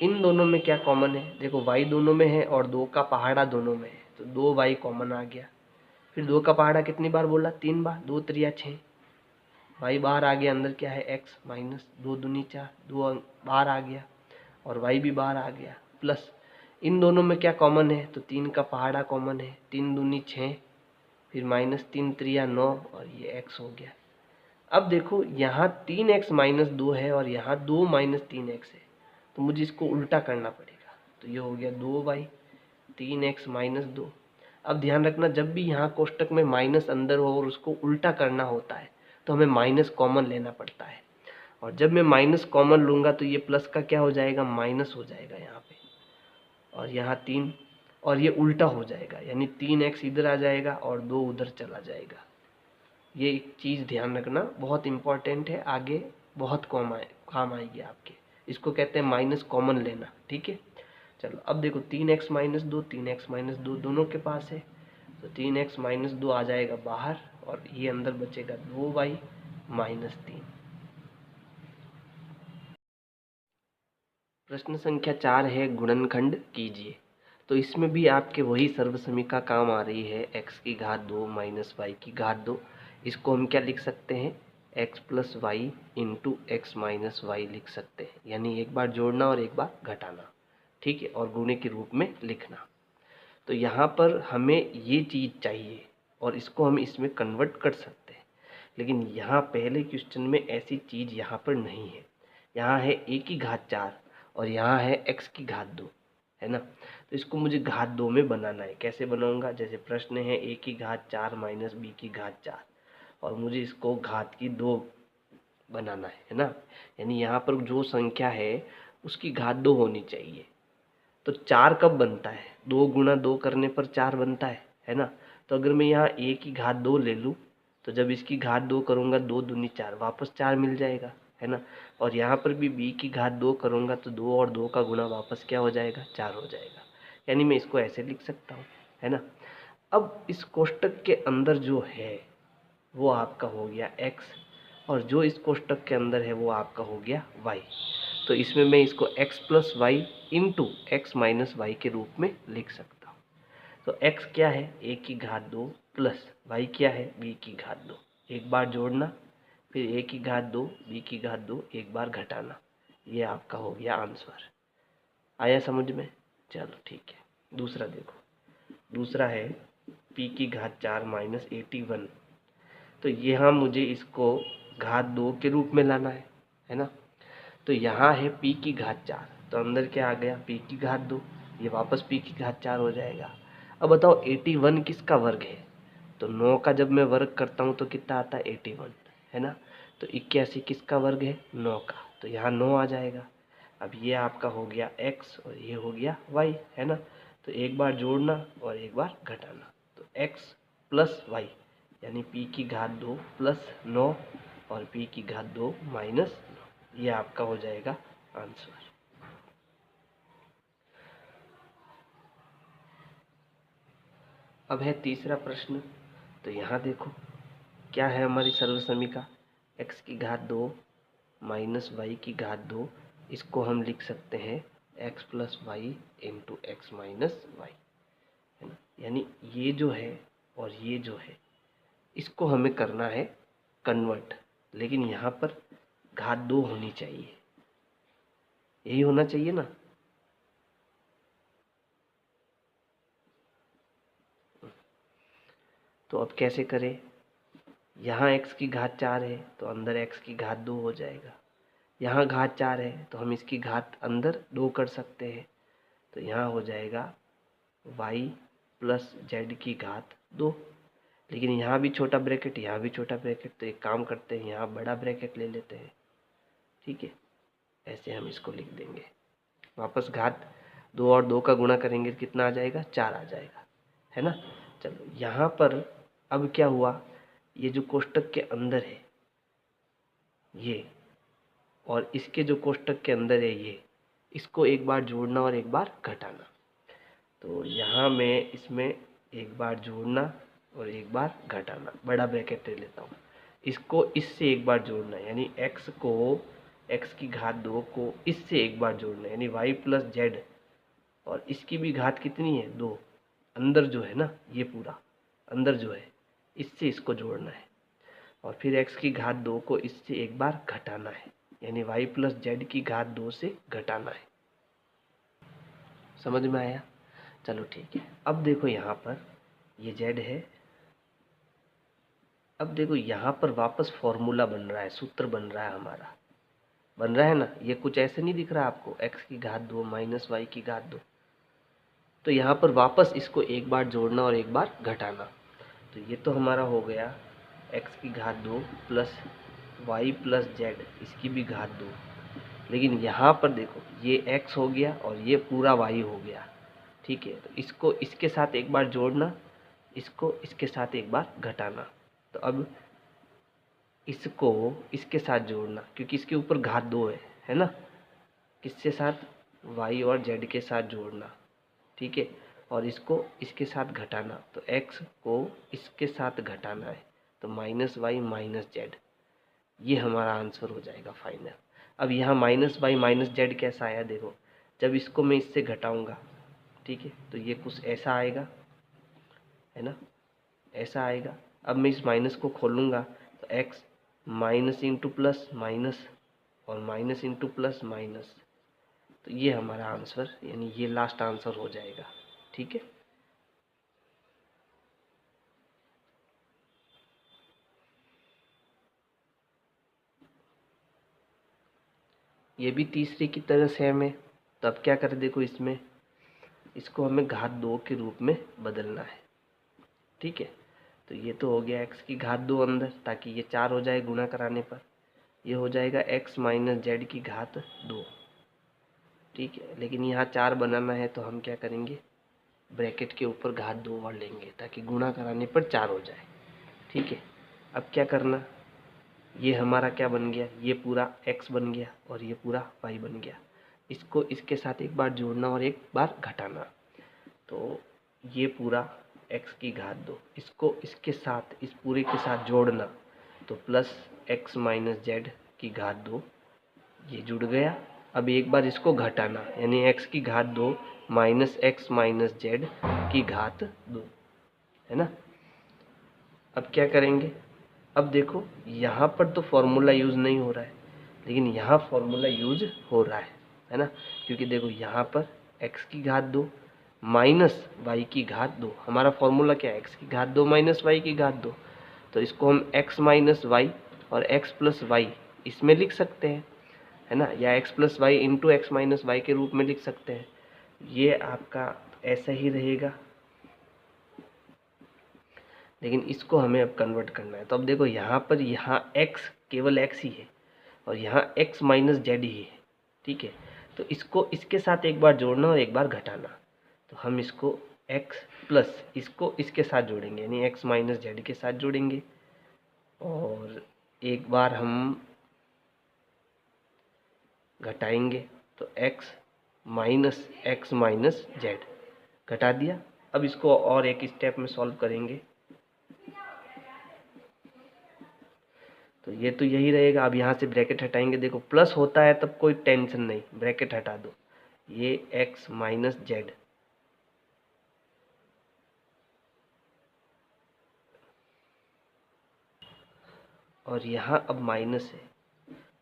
इन दोनों में क्या कॉमन है, देखो y दोनों में है और 2 का पहाड़ा दोनों में है, तो 2y कॉमन आ गया। फिर 2 का पहाड़ा कितनी बार बोला, 3 बार, 2 त्रिया 6, y बाहर आ गया, अंदर क्या है x माइनस 2 दूनी 4, 2 बाहर आ गया और y भी बाहर आ गया, प्लस इन दोनों में क्या कॉमन है, तो 3 का पहाड़ा कॉमन है, 3 दूनी 6, फिर माइनस 3 त्रिया 9 और ये x हो गया। अब देखो यहाँ 3x माइनस 2 है और यहाँ 2 माइनस 3x है, तो मुझे इसको उल्टा करना पड़ेगा, तो ये हो गया 2y 3x माइनस 2। अब ध्यान रखना, जब भी यहाँ कोष्टक में माइनस अंदर हो और उसको उल्टा करना होता है तो हमें माइनस कॉमन लेना पड़ता है, और जब मैं माइनस कॉमन लूँगा तो ये प्लस का क्या हो जाएगा, माइनस हो जाएगा यहाँ पे, और यहाँ 3 और ये उल्टा हो जाएगा, यानी 3x इधर आ जाएगा और 2 उधर चला जाएगा। ये एक चीज़ ध्यान रखना, बहुत इंपॉर्टेंट है, आगे बहुत काम आएगी आपके। इसको कहते हैं माइनस कॉमन लेना, ठीक है। चलो अब देखो 3x माइनस 2, 3x माइनस 2 दोनों के पास है, तो 3x माइनस 2 आ जाएगा बाहर और ये अंदर बचेगा 2y माइनस 3। प्रश्न संख्या 4 है गुणनखंड कीजिए। तो इसमें भी आपके वही सर्वसमीका काम आ रही है, x की घात 2 माइनस y की घात 2। इसको हम क्या लिख सकते हैं, x plus y into x minus y लिख सकते हैं, यानी एक बार जोड़ना और एक बार घटाना, ठीक है, और गुणे के रूप में लिखना। तो यहाँ पर हमें ये चीज़ चाहिए और इसको हम इसमें कन्वर्ट कर सकते हैं, लेकिन यहाँ पहले क्वेश्चन में ऐसी चीज़ यहाँ पर नहीं है। यहाँ है a की घात 4 और यहाँ है x की घात 2, है ना। तो इसको मुझे घात 2 में बनाना है। कैसे बनाऊंगा, जैसे प्रश्न है a की घात 4 माइनस b की घात 4 और मुझे इसको घात की 2 बनाना है ना। यानी यहाँ पर जो संख्या है उसकी घात 2 होनी चाहिए। तो 4 कब बनता है, 2 गुणा 2 करने पर 4 बनता है ना। तो अगर मैं यहाँ a की घात 2 ले लूँ तो जब इसकी घात 2 करूँगा 2 दूनी 4, वापस 4 मिल जाएगा, है ना। और यहाँ पर भी b की घात 2 करूँगा तो 2 और 2 का गुणा वापस क्या हो जाएगा, 4 हो जाएगा। यानी मैं इसको ऐसे लिख सकता हूँ, है ना। अब इस कोष्टक के अंदर जो है वो आपका हो गया x और जो इस कोष्टक के अंदर है वो आपका हो गया y। तो इसमें मैं इसको x plus y into x minus y के रूप में लिख सकता हूँ। तो x क्या है, a की घात 2 प्लस y क्या है, b की घात 2। एक बार जोड़ना, फिर a की घात 2 b की घात 2, एक बार घटाना, ये आपका हो गया आंसर। आया समझ में, चलो ठीक है। दूसरा देखो, दूसरा है p की घात 4 माइनस 81। तो यहाँ मुझे इसको घात 2 के रूप में लाना है ना। तो यहाँ है p की घात 4, तो अंदर क्या आ गया, p की घात 2, ये वापस p की घात 4 हो जाएगा। अब बताओ 81 किसका वर्ग है, तो 9 का जब मैं वर्ग करता हूँ तो कितना आता है 81, है ना। तो 81 किसका वर्ग है, 9 का, तो यहाँ 9 आ जाएगा। अब ये आपका हो गया x और ये हो गया y, है ना। तो एक बार जोड़ना और एक बार घटाना, तो x प्लस वाई यानी p की घात 2 प्लस 9 और p की घात 2 माइनस 9, ये आपका हो जाएगा आंसर। अब है तीसरा प्रश्न। तो यहाँ देखो क्या है हमारी सर्वसमीका, x की घात 2 माइनस वाई की घात 2, इसको हम लिख सकते हैं x plus y into x minus y, है ना। यानी ये जो है और ये जो है इसको हमें करना है कन्वर्ट, लेकिन यहाँ पर घात 2 होनी चाहिए, यही होना चाहिए ना। तो अब कैसे करें, यहाँ x की घात 4 है तो अंदर x की घात 2 हो जाएगा, यहाँ घात 4 है तो हम इसकी घात अंदर 2 कर सकते हैं, तो यहाँ हो जाएगा y प्लस जेड की घात 2। लेकिन यहाँ भी छोटा ब्रैकेट, यहाँ भी छोटा ब्रैकेट, तो एक काम करते हैं यहाँ बड़ा ब्रैकेट ले लेते हैं, ठीक है। ऐसे हम इसको लिख देंगे, वापस घात 2 और 2 का गुणा करेंगे कितना आ जाएगा, 4 आ जाएगा, है ना। चलो यहाँ पर अब क्या हुआ, ये जो कोष्टक के अंदर है ये और इसके जो कोष्टक के अंदर है ये, इसको एक बार जोड़ना और एक बार घटाना। तो यहाँ मैं इसमें एक बार जोड़ना और एक बार घटाना, बड़ा ब्रैकेट ले लेता हूँ। इसको इससे एक बार जोड़ना यानी x को x की घात 2 को इससे एक बार जोड़ना यानी y प्लस जेड, और इसकी भी घात कितनी है 2, अंदर जो है ना ये पूरा अंदर जो है इससे इसको जोड़ना है, और फिर x की घात 2 को इससे एक बार घटाना है यानी y प्लस जेड की घात 2 से घटाना है। समझ में आया? चलो ठीक है। अब देखो यहाँ पर ये z है, अब देखो यहाँ पर वापस फॉर्मूला बन रहा है, सूत्र बन रहा है हमारा, बन रहा है ना। ये कुछ ऐसे नहीं दिख रहा आपको, x की घात 2 माइनस वाई की घात 2। तो यहाँ पर वापस इसको एक बार जोड़ना और एक बार घटाना। तो ये तो हमारा हो गया x की घात 2 प्लस वाई प्लस जेड, इसकी भी घात 2। लेकिन यहाँ पर देखो ये x हो गया और ये पूरा y हो गया, ठीक है। तो इसको इसके साथ एक बार जोड़ना, इसको इसके साथ एक बार घटाना। तो अब इसको इसके साथ जोड़ना क्योंकि इसके ऊपर घात 2 है ना, किसके साथ y और z के साथ जोड़ना, ठीक है। और इसको इसके साथ घटाना, तो x को इसके साथ घटाना है, तो माइनस वाई माइनस जेड, ये हमारा आंसर हो जाएगा फाइनल। अब यहाँ माइनस वाई माइनस जेड कैसा आया देखो, जब इसको मैं इससे घटाऊंगा, ठीक है, तो ये कुछ ऐसा आएगा, है ना, ऐसा आएगा। अब मैं इस माइनस को खोलूँगा तो x minus into plus minus और माइनस इंटू प्लस माइनस, तो ये हमारा आंसर यानी ये लास्ट आंसर हो जाएगा, ठीक है। ये भी तीसरे की तरह सेम है। तो अब क्या करें देखो, इसमें इसको हमें घात 2 के रूप में बदलना है, ठीक है। तो ये तो हो गया x की घात 2 अंदर, ताकि ये 4 हो जाए गुणा कराने पर, ये हो जाएगा x माइनस जेड की घात 2, ठीक है। लेकिन यहाँ 4 बनाना है तो हम क्या करेंगे, ब्रैकेट के ऊपर घात 2 और लेंगे ताकि गुणा कराने पर 4 हो जाए, ठीक है। अब क्या करना, ये हमारा क्या बन गया, ये पूरा x बन गया और ये पूरा y बन गया। इसको इसके साथ एक बार जोड़ना और एक बार घटाना, तो ये पूरा x की घात 2, इसको इसके साथ इस पूरे के साथ जोड़ना, तो प्लस x माइनस जेड की घात 2, ये जुड़ गया। अब एक बार इसको घटाना यानी x की घात 2 माइनस एक्स माइनस जेड की घात 2, है ना। अब क्या करेंगे, अब देखो यहाँ पर तो फॉर्मूला यूज़ नहीं हो रहा है, लेकिन यहाँ फॉर्मूला यूज हो रहा है ना। क्योंकि देखो यहाँ पर x की घात 2 माइनस वाई की घात 2, हमारा फॉर्मूला क्या है, x की घात 2 माइनस वाई की घात 2। तो इसको हम x माइनस वाई और x प्लस वाई इसमें लिख सकते हैं, है ना, या x plus y into x minus y के रूप में लिख सकते हैं। ये आपका ऐसा ही रहेगा, लेकिन इसको हमें अब कन्वर्ट करना है। तो अब देखो यहाँ पर यहाँ x केवल x ही है और यहाँ x माइनस जेड ही है, ठीक है। तो इसको इसके साथ एक बार जोड़ना और एक बार घटाना, तो हम इसको x प्लस इसको इसके साथ जोड़ेंगे यानी x माइनस जेड के साथ जोड़ेंगे, और एक बार हम घटाएंगे तो x minus x minus Z घटा दिया। अब इसको और एक स्टेप में सॉल्व करेंगे, तो ये तो यही रहेगा। अब यहाँ से ब्रैकेट हटाएंगे, देखो प्लस होता है तब कोई टेंशन नहीं, ब्रैकेट हटा दो, ये x माइनस जेड, और यहाँ अब माइनस है।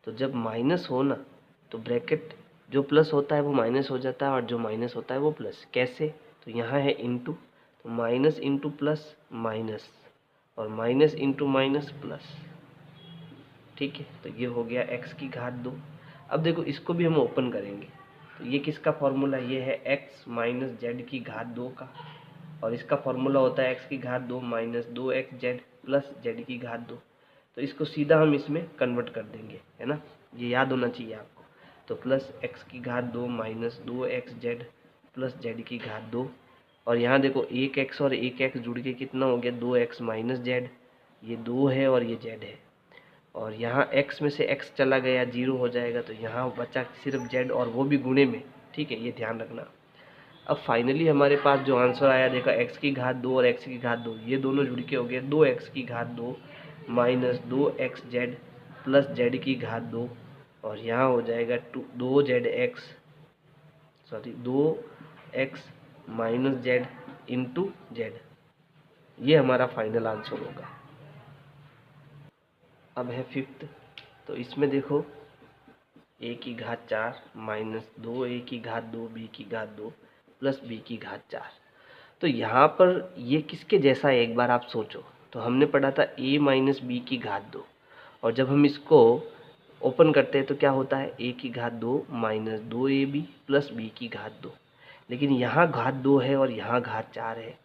तो जब माइनस हो ना, तो ब्रैकेट जो प्लस होता है वो माइनस हो जाता है और जो माइनस होता है वो प्लस। कैसे, तो यहाँ है इंटू, तो माइनस इंटू प्लस माइनस और माइनस इंटू माइनस प्लस, ठीक है। तो ये हो गया x की घात 2। अब देखो इसको भी हम ओपन करेंगे, तो ये किसका फॉर्मूला, ये है x माइनस जेड की घात 2 का, और इसका फॉर्मूला होता है x की घात 2 minus 2x Z plus Z की घात 2। तो इसको सीधा हम इसमें कन्वर्ट कर देंगे, है ना, ये याद होना चाहिए आपको। तो प्लस x की घात 2 minus 2x Z plus Z की घात 2, और यहाँ देखो एक x और एक x जुड़ के कितना हो गया 2x माइनस जेड, ये 2 है और ये z है। और यहाँ x में से x चला गया 0 हो जाएगा, तो यहाँ बचा सिर्फ z और वो भी गुणे में। ठीक है, ये ध्यान रखना। अब फाइनली हमारे पास जो आंसर आया, देखा x की घात 2 और x की घात 2 ये दोनों जुड़ के हो गए 2x की घात 2 माइनस 2xz प्लस z की घात 2, और यहाँ हो जाएगा 2x minus z into z। ये हमारा फाइनल आंसर होगा। अब है फिफ्थ, तो इसमें देखो a की घात 4 माइनस 2a की घात 2 b की घात 2 प्लस b की घात 4। तो यहाँ पर ये किसके जैसा है एक बार आप सोचो। तो हमने पढ़ा था a माइनस बी की घात 2, और जब हम इसको ओपन करते हैं तो क्या होता है a की घात 2 माइनस 2ab प्लस b की घात 2। लेकिन यहाँ घात 2 है और यहाँ घात 4 है,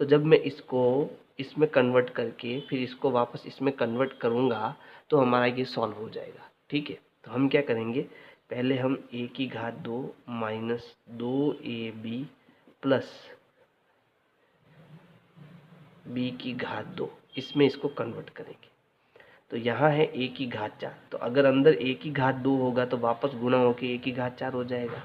तो जब मैं इसको इसमें कन्वर्ट करके फिर इसको वापस इसमें कन्वर्ट करूँगा तो हमारा ये सॉल्व हो जाएगा। ठीक है, तो हम क्या करेंगे, पहले हम a की घात 2 माइनस 2ab प्लस b की घात 2 इसमें इसको कन्वर्ट करेंगे। तो यहाँ है a की घात 4, तो अगर अंदर a की घात 2 होगा तो वापस गुणा होके a की घात 4 हो जाएगा।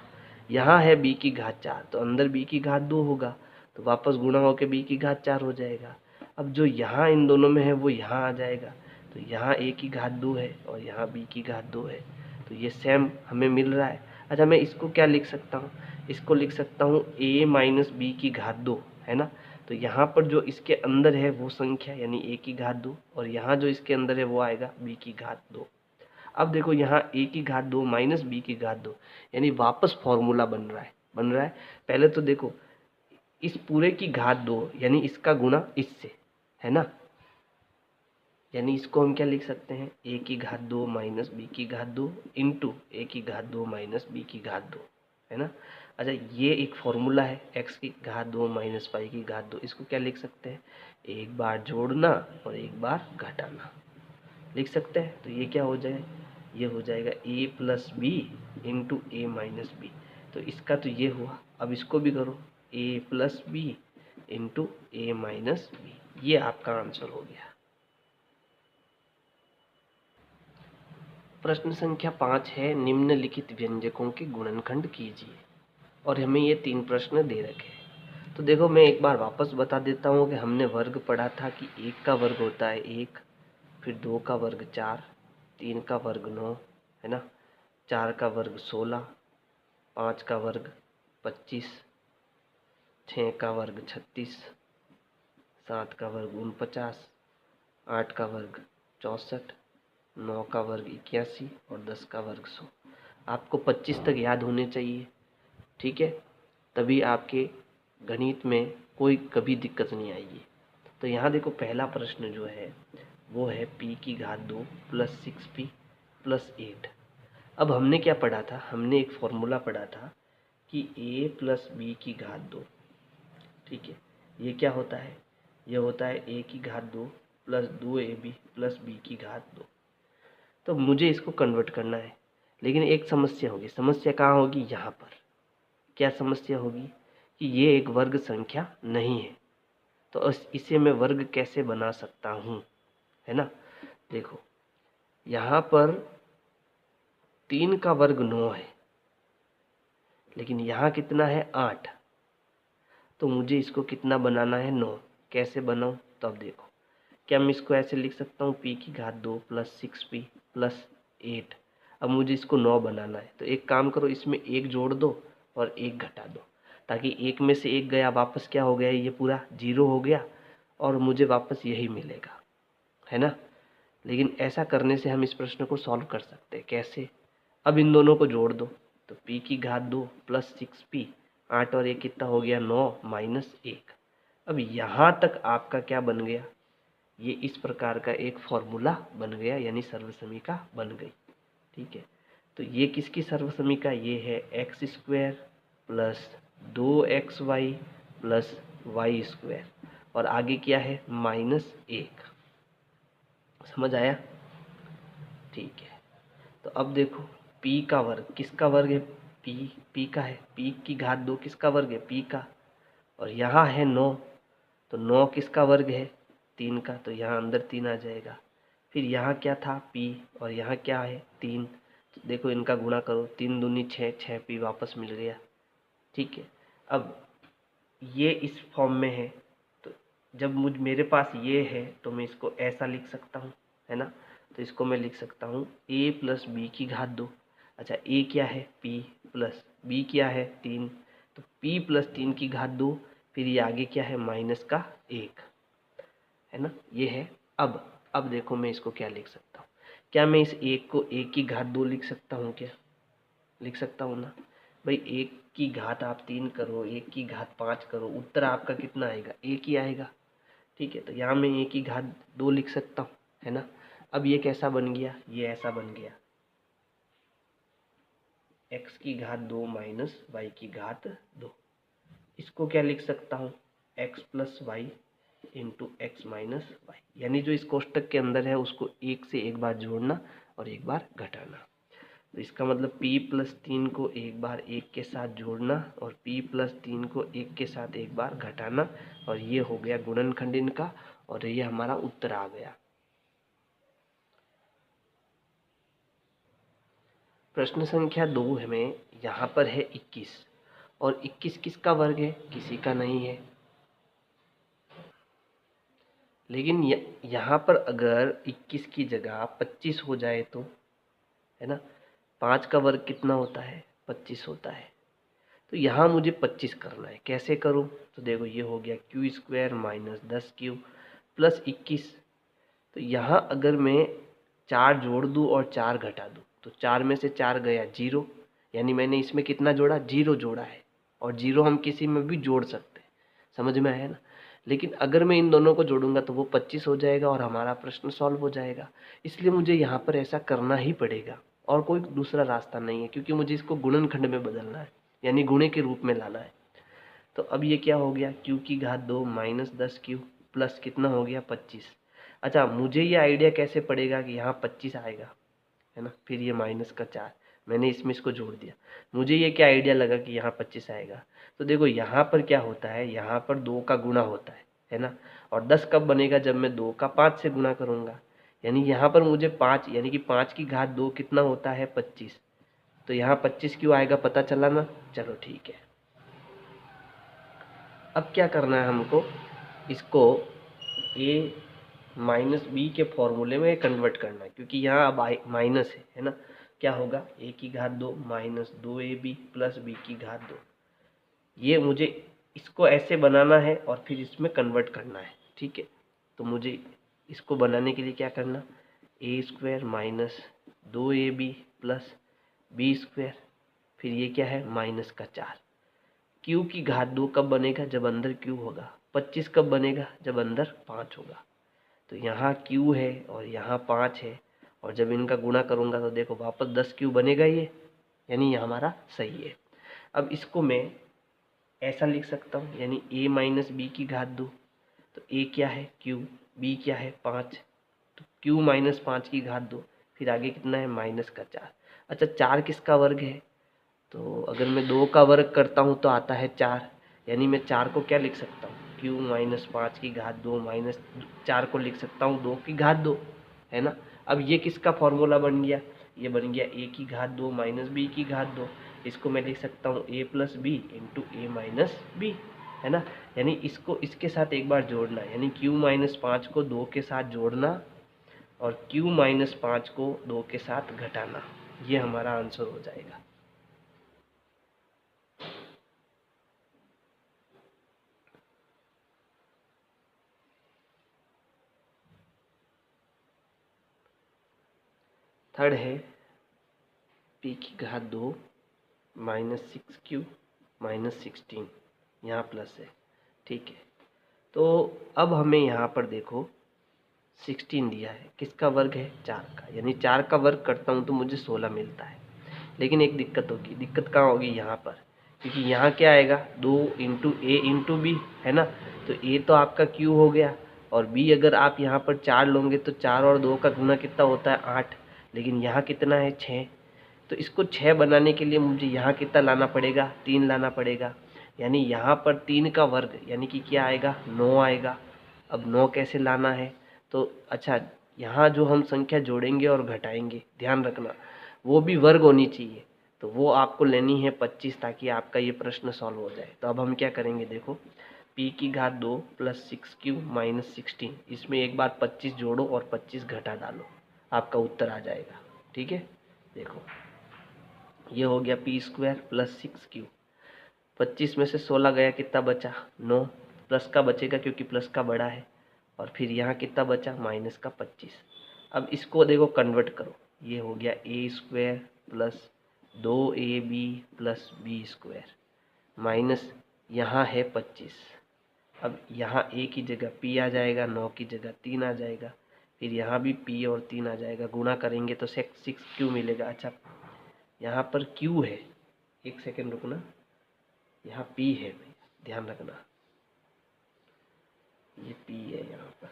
यहाँ है b की घात 4, तो अंदर b की घात 2 होगा तो वापस गुणा होके b की घात 4 हो जाएगा। अब जो यहाँ इन दोनों में है वो यहाँ आ जाएगा, तो यहाँ a की घात 2 है और यहाँ b की घात 2 है, तो ये सेम हमें मिल रहा है। अच्छा, मैं इसको क्या लिख सकता हूँ, इसको लिख सकता हूँ a माइनस बी की घात 2, है ना। तो यहाँ पर जो इसके अंदर है वो संख्या यानी a की घात 2, और यहाँ जो इसके अंदर है वो आएगा b की घात 2। अब देखो यहाँ a की घात 2 माइनस b की घात 2 यानी वापस फॉर्मूला बन रहा है। पहले तो देखो इस पूरे की घात 2 यानी इसका गुणा इससे, है ना। यानी इसको हम क्या लिख सकते हैं, a की घात 2 माइनस b की घात 2 इंटू a की घात 2 माइनस b की घात 2, है ना। अच्छा, ये एक फॉर्मूला है x की घात 2 माइनस y की घात 2, इसको क्या लिख सकते हैं, एक बार जोड़ना और एक बार घटाना लिख सकते हैं। तो ये क्या हो जाए, ये हो जाएगा a plus b into a minus b. तो इसका तो ये हुआ, अब इसको भी करो a plus b into a minus b, ये आपका आंसर हो गया। प्रश्न संख्या 5 है, निम्नलिखित व्यंजकों के गुणनखंड कीजिए, और हमें ये 3 प्रश्न दे रखे हैं। तो देखो मैं एक बार वापस बता देता हूँ कि हमने वर्ग पढ़ा था कि 1 का वर्ग होता है 1, फिर 2 का वर्ग 4, 3 का वर्ग 9, है ना, 4 का वर्ग 16, 5 का वर्ग 25, 6 का वर्ग 36, 7 का वर्ग 49, 8 का वर्ग 64, 9 का वर्ग 81 और 10 का वर्ग 100। आपको 25 तक याद होने चाहिए, ठीक है, तभी आपके गणित में कोई कभी दिक्कत नहीं आएगी। तो यहाँ देखो पहला प्रश्न जो है वो है p की घात 2 प्लस 6p प्लस 8। अब हमने क्या पढ़ा था, हमने एक फॉर्मूला पढ़ा था कि a प्लस बी की घात 2, ठीक है, ये क्या होता है, ये होता है a की घात 2 प्लस 2ab प्लस b की घात 2। तो मुझे इसको कन्वर्ट करना है, लेकिन एक समस्या होगी। समस्या कहाँ होगी, यहाँ पर। क्या समस्या होगी कि ये एक वर्ग संख्या नहीं है, तो इसे मैं वर्ग कैसे बना सकता हूँ, है ना। देखो यहाँ पर 3 का वर्ग 9 है, लेकिन यहाँ कितना है 8, तो मुझे इसको कितना बनाना है 9। कैसे बनाऊँ, तो अब देखो क्या मैं इसको ऐसे लिख सकता हूँ p की घात 2 प्लस 6p प्लस 8। अब मुझे इसको 9 बनाना है, तो एक काम करो, इसमें एक जोड़ दो और एक घटा दो, ताकि एक में से एक गया वापस क्या हो गया, ये पूरा 0 हो गया और मुझे वापस यही मिलेगा, है ना। लेकिन ऐसा करने से हम इस प्रश्न को सॉल्व कर सकते हैं। कैसे, अब इन दोनों को जोड़ दो, तो p की घात 2 प्लस 6p, 8 और 1 कितना हो गया 9 माइनस 1। अब यहाँ तक आपका क्या बन गया, ये इस प्रकार का एक फॉर्मूला बन गया, यानी सर्वसमीका बन गई, ठीक है। तो ये किसकी सर्वसमीका, ये है x square plus 2xy plus y square, और आगे क्या है -1। समझ आया, ठीक है। तो अब देखो p का वर्ग किसका वर्ग है, p का है, p की घात 2 किसका वर्ग है, p का, और यहाँ है 9, तो 9 किसका वर्ग है, 3 का, तो यहाँ अंदर 3 आ जाएगा। फिर यहाँ क्या था p, और यहाँ क्या है 3। तो देखो इनका गुणा करो, 3 दूनी 6, 6p वापस मिल गया। ठीक है, अब ये इस फॉर्म में है, तो जब मेरे पास ये है तो मैं इसको ऐसा लिख सकता हूँ, है ना। तो इसको मैं लिख सकता हूँ a प्लस बी की घात 2। अच्छा, a क्या है p प्लस b क्या है 3, तो p प्लस 3 की घात 2, फिर ये आगे क्या है माइनस का 1, है ना, ये है। अब देखो मैं इसको क्या लिख सकता हूँ, क्या मैं इस 1 को 1 की घात 2 लिख सकता हूँ क्या? लिख सकता हूँ ना भाई। 1 की घात आप 3 करो, 1 की घात 5 करो, उत्तर आपका कितना आएगा? 1 ही आएगा। ठीक है, तो यहाँ मैं 1 की घात 2 लिख सकता हूँ, है ना। अब ये कैसा बन गया? ये ऐसा बन गया, x की घात 2 माइनस वाई की घात 2। इसको क्या लिख सकता हूँ? x plus y into x minus y, यानी जो इस कोष्टक के अंदर है उसको एक से एक बार जोड़ना और एक बार घटाना। तो इसका मतलब p प्लस 3 को एक बार 1 के साथ जोड़ना और p प्लस 3 को 1 के साथ एक बार घटाना, और ये हो गया गुणनखंड इनका, और ये हमारा उत्तर आ गया। प्रश्न संख्या 2 में यहाँ पर है 21, और 21 किसका वर्ग है? किसी का नहीं है। लेकिन यहाँ पर अगर 21 की जगह 25 हो जाए तो, है ना, 5 का वर्ग कितना होता है? 25 होता है। तो यहाँ मुझे 25 करना है, कैसे करूँ? तो देखो ये हो गया Q square minus 10 Q plus 21। तो यहाँ अगर मैं 4 जोड़ दूँ और 4 घटा दूँ, तो 4 में से 4 गया 0, यानी मैंने इसमें कितना जोड़ा? 0 जोड़ा है, और 0 हम किसी में भी जोड़ सकते हैं, समझ में आया ना। लेकिन अगर मैं इन दोनों को जोड़ूंगा तो वो 25 हो जाएगा और हमारा प्रश्न सॉल्व हो जाएगा। इसलिए मुझे यहाँ पर ऐसा करना ही पड़ेगा, और कोई दूसरा रास्ता नहीं है, क्योंकि मुझे इसको गुणनखंड में बदलना है, यानी गुणे के रूप में लाना है। तो अब ये क्या हो गया? q की घात 2 माइनस 10q प्लस कितना हो गया? 25। अच्छा, मुझे ये आइडिया कैसे पड़ेगा कि यहाँ 25 आएगा, है ना। फिर ये माइनस का 4, मैंने इसमें इसको जोड़ दिया, मुझे ये क्या आइडिया लगा कि यहाँ 25 आएगा। तो देखो यहाँ पर क्या होता है, यहाँ पर 2 का गुणा होता है ना। और 10 कब बनेगा? जब मैं 2 का 5 से गुणा करूँगा, यानी यहाँ पर मुझे 5, यानी कि 5 की घात 2 कितना होता है? 25। तो यहाँ 25 क्यों आएगा, पता चला ना। चलो ठीक है, अब क्या करना है हमको, इसको a माइनस बी के फॉर्मूले में कन्वर्ट करना है, क्योंकि यहाँ अब माइनस है ना। क्या होगा? a की घात 2 माइनस 2ab प्लस b की घात 2। ये मुझे इसको ऐसे बनाना है और फिर इसमें कन्वर्ट करना है, ठीक है। तो मुझे इसको बनाने के लिए क्या करना? a square minus 2ab plus b square, फिर ये क्या है? माइनस का 4। q की घात 2 कब बनेगा? जब अंदर q होगा। 25 कब बनेगा? जब अंदर 5 होगा। तो यहाँ q है और यहाँ 5 है, और जब इनका गुणा करूँगा तो देखो वापस 10q बनेगा ये, यानी ये हमारा सही है। अब इसको मैं ऐसा लिख सकता हूँ, यानी a माइनस बी की घात 2। तो a क्या है? q, b क्या है? 5। तो q माइनस 5 की घात 2, फिर आगे कितना है? माइनस का 4। अच्छा, 4 किसका वर्ग है? तो अगर मैं 2 का वर्ग करता हूँ तो आता है 4, यानी मैं 4 को क्या लिख सकता हूँ? q माइनस 5 की घात 2 माइनस 4 को लिख सकता हूँ 2 की घात 2, है ना। अब ये किसका फॉर्मूला बन गया? ये बन गया a की घात 2 माइनस b की घात 2। इसको मैं लिख सकता हूँ a plus b into a minus b, है ना। यानी इसको इसके साथ एक बार जोड़ना, यानी q माइनस 5 को 2 के साथ जोड़ना और q माइनस 5 को 2 के साथ घटाना, ये हमारा आंसर हो जाएगा। थर्ड है p की घात 2 माइनस 6q माइनस 16, यहाँ प्लस है, ठीक है। तो अब हमें यहाँ पर देखो 16 दिया है, किसका वर्ग है? 4 का, यानी 4 का वर्ग करता हूँ तो मुझे 16 मिलता है। लेकिन एक दिक्कत होगी, दिक्कत कहाँ होगी? यहाँ पर, क्योंकि यहाँ क्या आएगा? 2 इंटू ए इंटू बी, है ना। तो ए तो आपका q हो गया, और b अगर आप यहाँ पर 4 लोगे तो 4 और 2 का गुना कितना होता है? 8। लेकिन यहाँ कितना है? 6। तो इसको 6 बनाने के लिए मुझे यहाँ कितना लाना पड़ेगा? 3 लाना पड़ेगा, यानी यहाँ पर 3 का वर्ग यानी कि क्या आएगा? 9 आएगा। अब 9 कैसे लाना है? तो अच्छा, यहाँ जो हम संख्या जोड़ेंगे और घटाएंगे, ध्यान रखना वो भी वर्ग होनी चाहिए, तो वो आपको लेनी है 25 ताकि आपका ये प्रश्न सॉल्व हो जाए। तो अब हम क्या करेंगे, देखो p की घात 2 प्लस 6q माइनस 16, इसमें एक बार 25 जोड़ो और 25 घटा डालो, आपका उत्तर आ जाएगा। ठीक है, देखो ये हो गया पी स्क्वायर प्लस 6q, 25 में से 16 गया, कितना बचा 9, प्लस का बचेगा क्योंकि प्लस का बड़ा है, और फिर यहाँ कितना बचा माइनस का 25। अब इसको देखो कन्वर्ट करो, ये हो गया a square plus 2ab plus b square minus यहाँ है 25। अब यहाँ a की जगह p आ जाएगा, 9 की जगह 3 आ जाएगा, फिर यहाँ भी p और 3 आ जाएगा, गुणा करेंगे तो 6q मिलेगा। अच्छा यहाँ पर q है, एक सेकेंड रुकना, यहाँ p है भाई, ध्यान रखना ये p है यहाँ पर।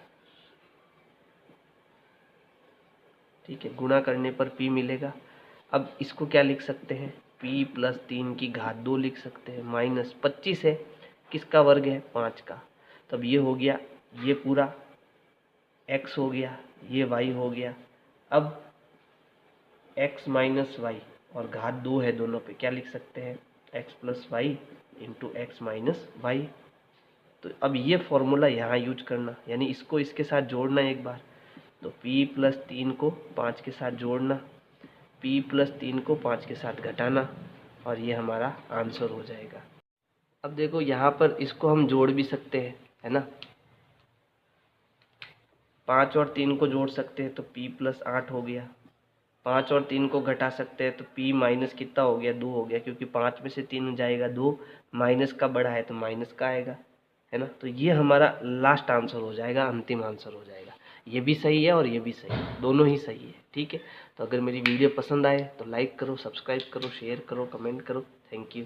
ठीक है, गुणा करने पर p मिलेगा। अब इसको क्या लिख सकते हैं, p प्लस 3 की घात 2 लिख सकते हैं, माइनस 25 है, किसका वर्ग है 5 का। तब ये हो गया, ये पूरा x हो गया, ये y हो गया। अब x माइनस वाई और घात 2 है दोनों पे, क्या लिख सकते हैं x plus y into x minus y. तो अब ये फॉर्मूला यहाँ यूज करना, यानी इसको इसके साथ जोड़ना एक बार, तो p प्लस 3 को 5 के साथ जोड़ना, p प्लस 3 को 5 के साथ घटाना, और ये हमारा आंसर हो जाएगा। अब देखो यहाँ पर इसको हम जोड़ भी सकते हैं, है ना, 5 और 3 को जोड़ सकते हैं तो p प्लस 8 हो गया, 5 और 3 को घटा सकते हैं तो p माइनस कितना हो गया 2 हो गया, क्योंकि 5 में से 3 जाएगा 2, माइनस का बड़ा है तो माइनस का आएगा, है ना। तो ये हमारा लास्ट आंसर हो जाएगा, अंतिम आंसर हो जाएगा। ये भी सही है और ये भी सही है, दोनों ही सही है। ठीक है, तो अगर मेरी वीडियो पसंद आए तो लाइक करो, सब्सक्राइब करो, शेयर करो, कमेंट करो। Thank you.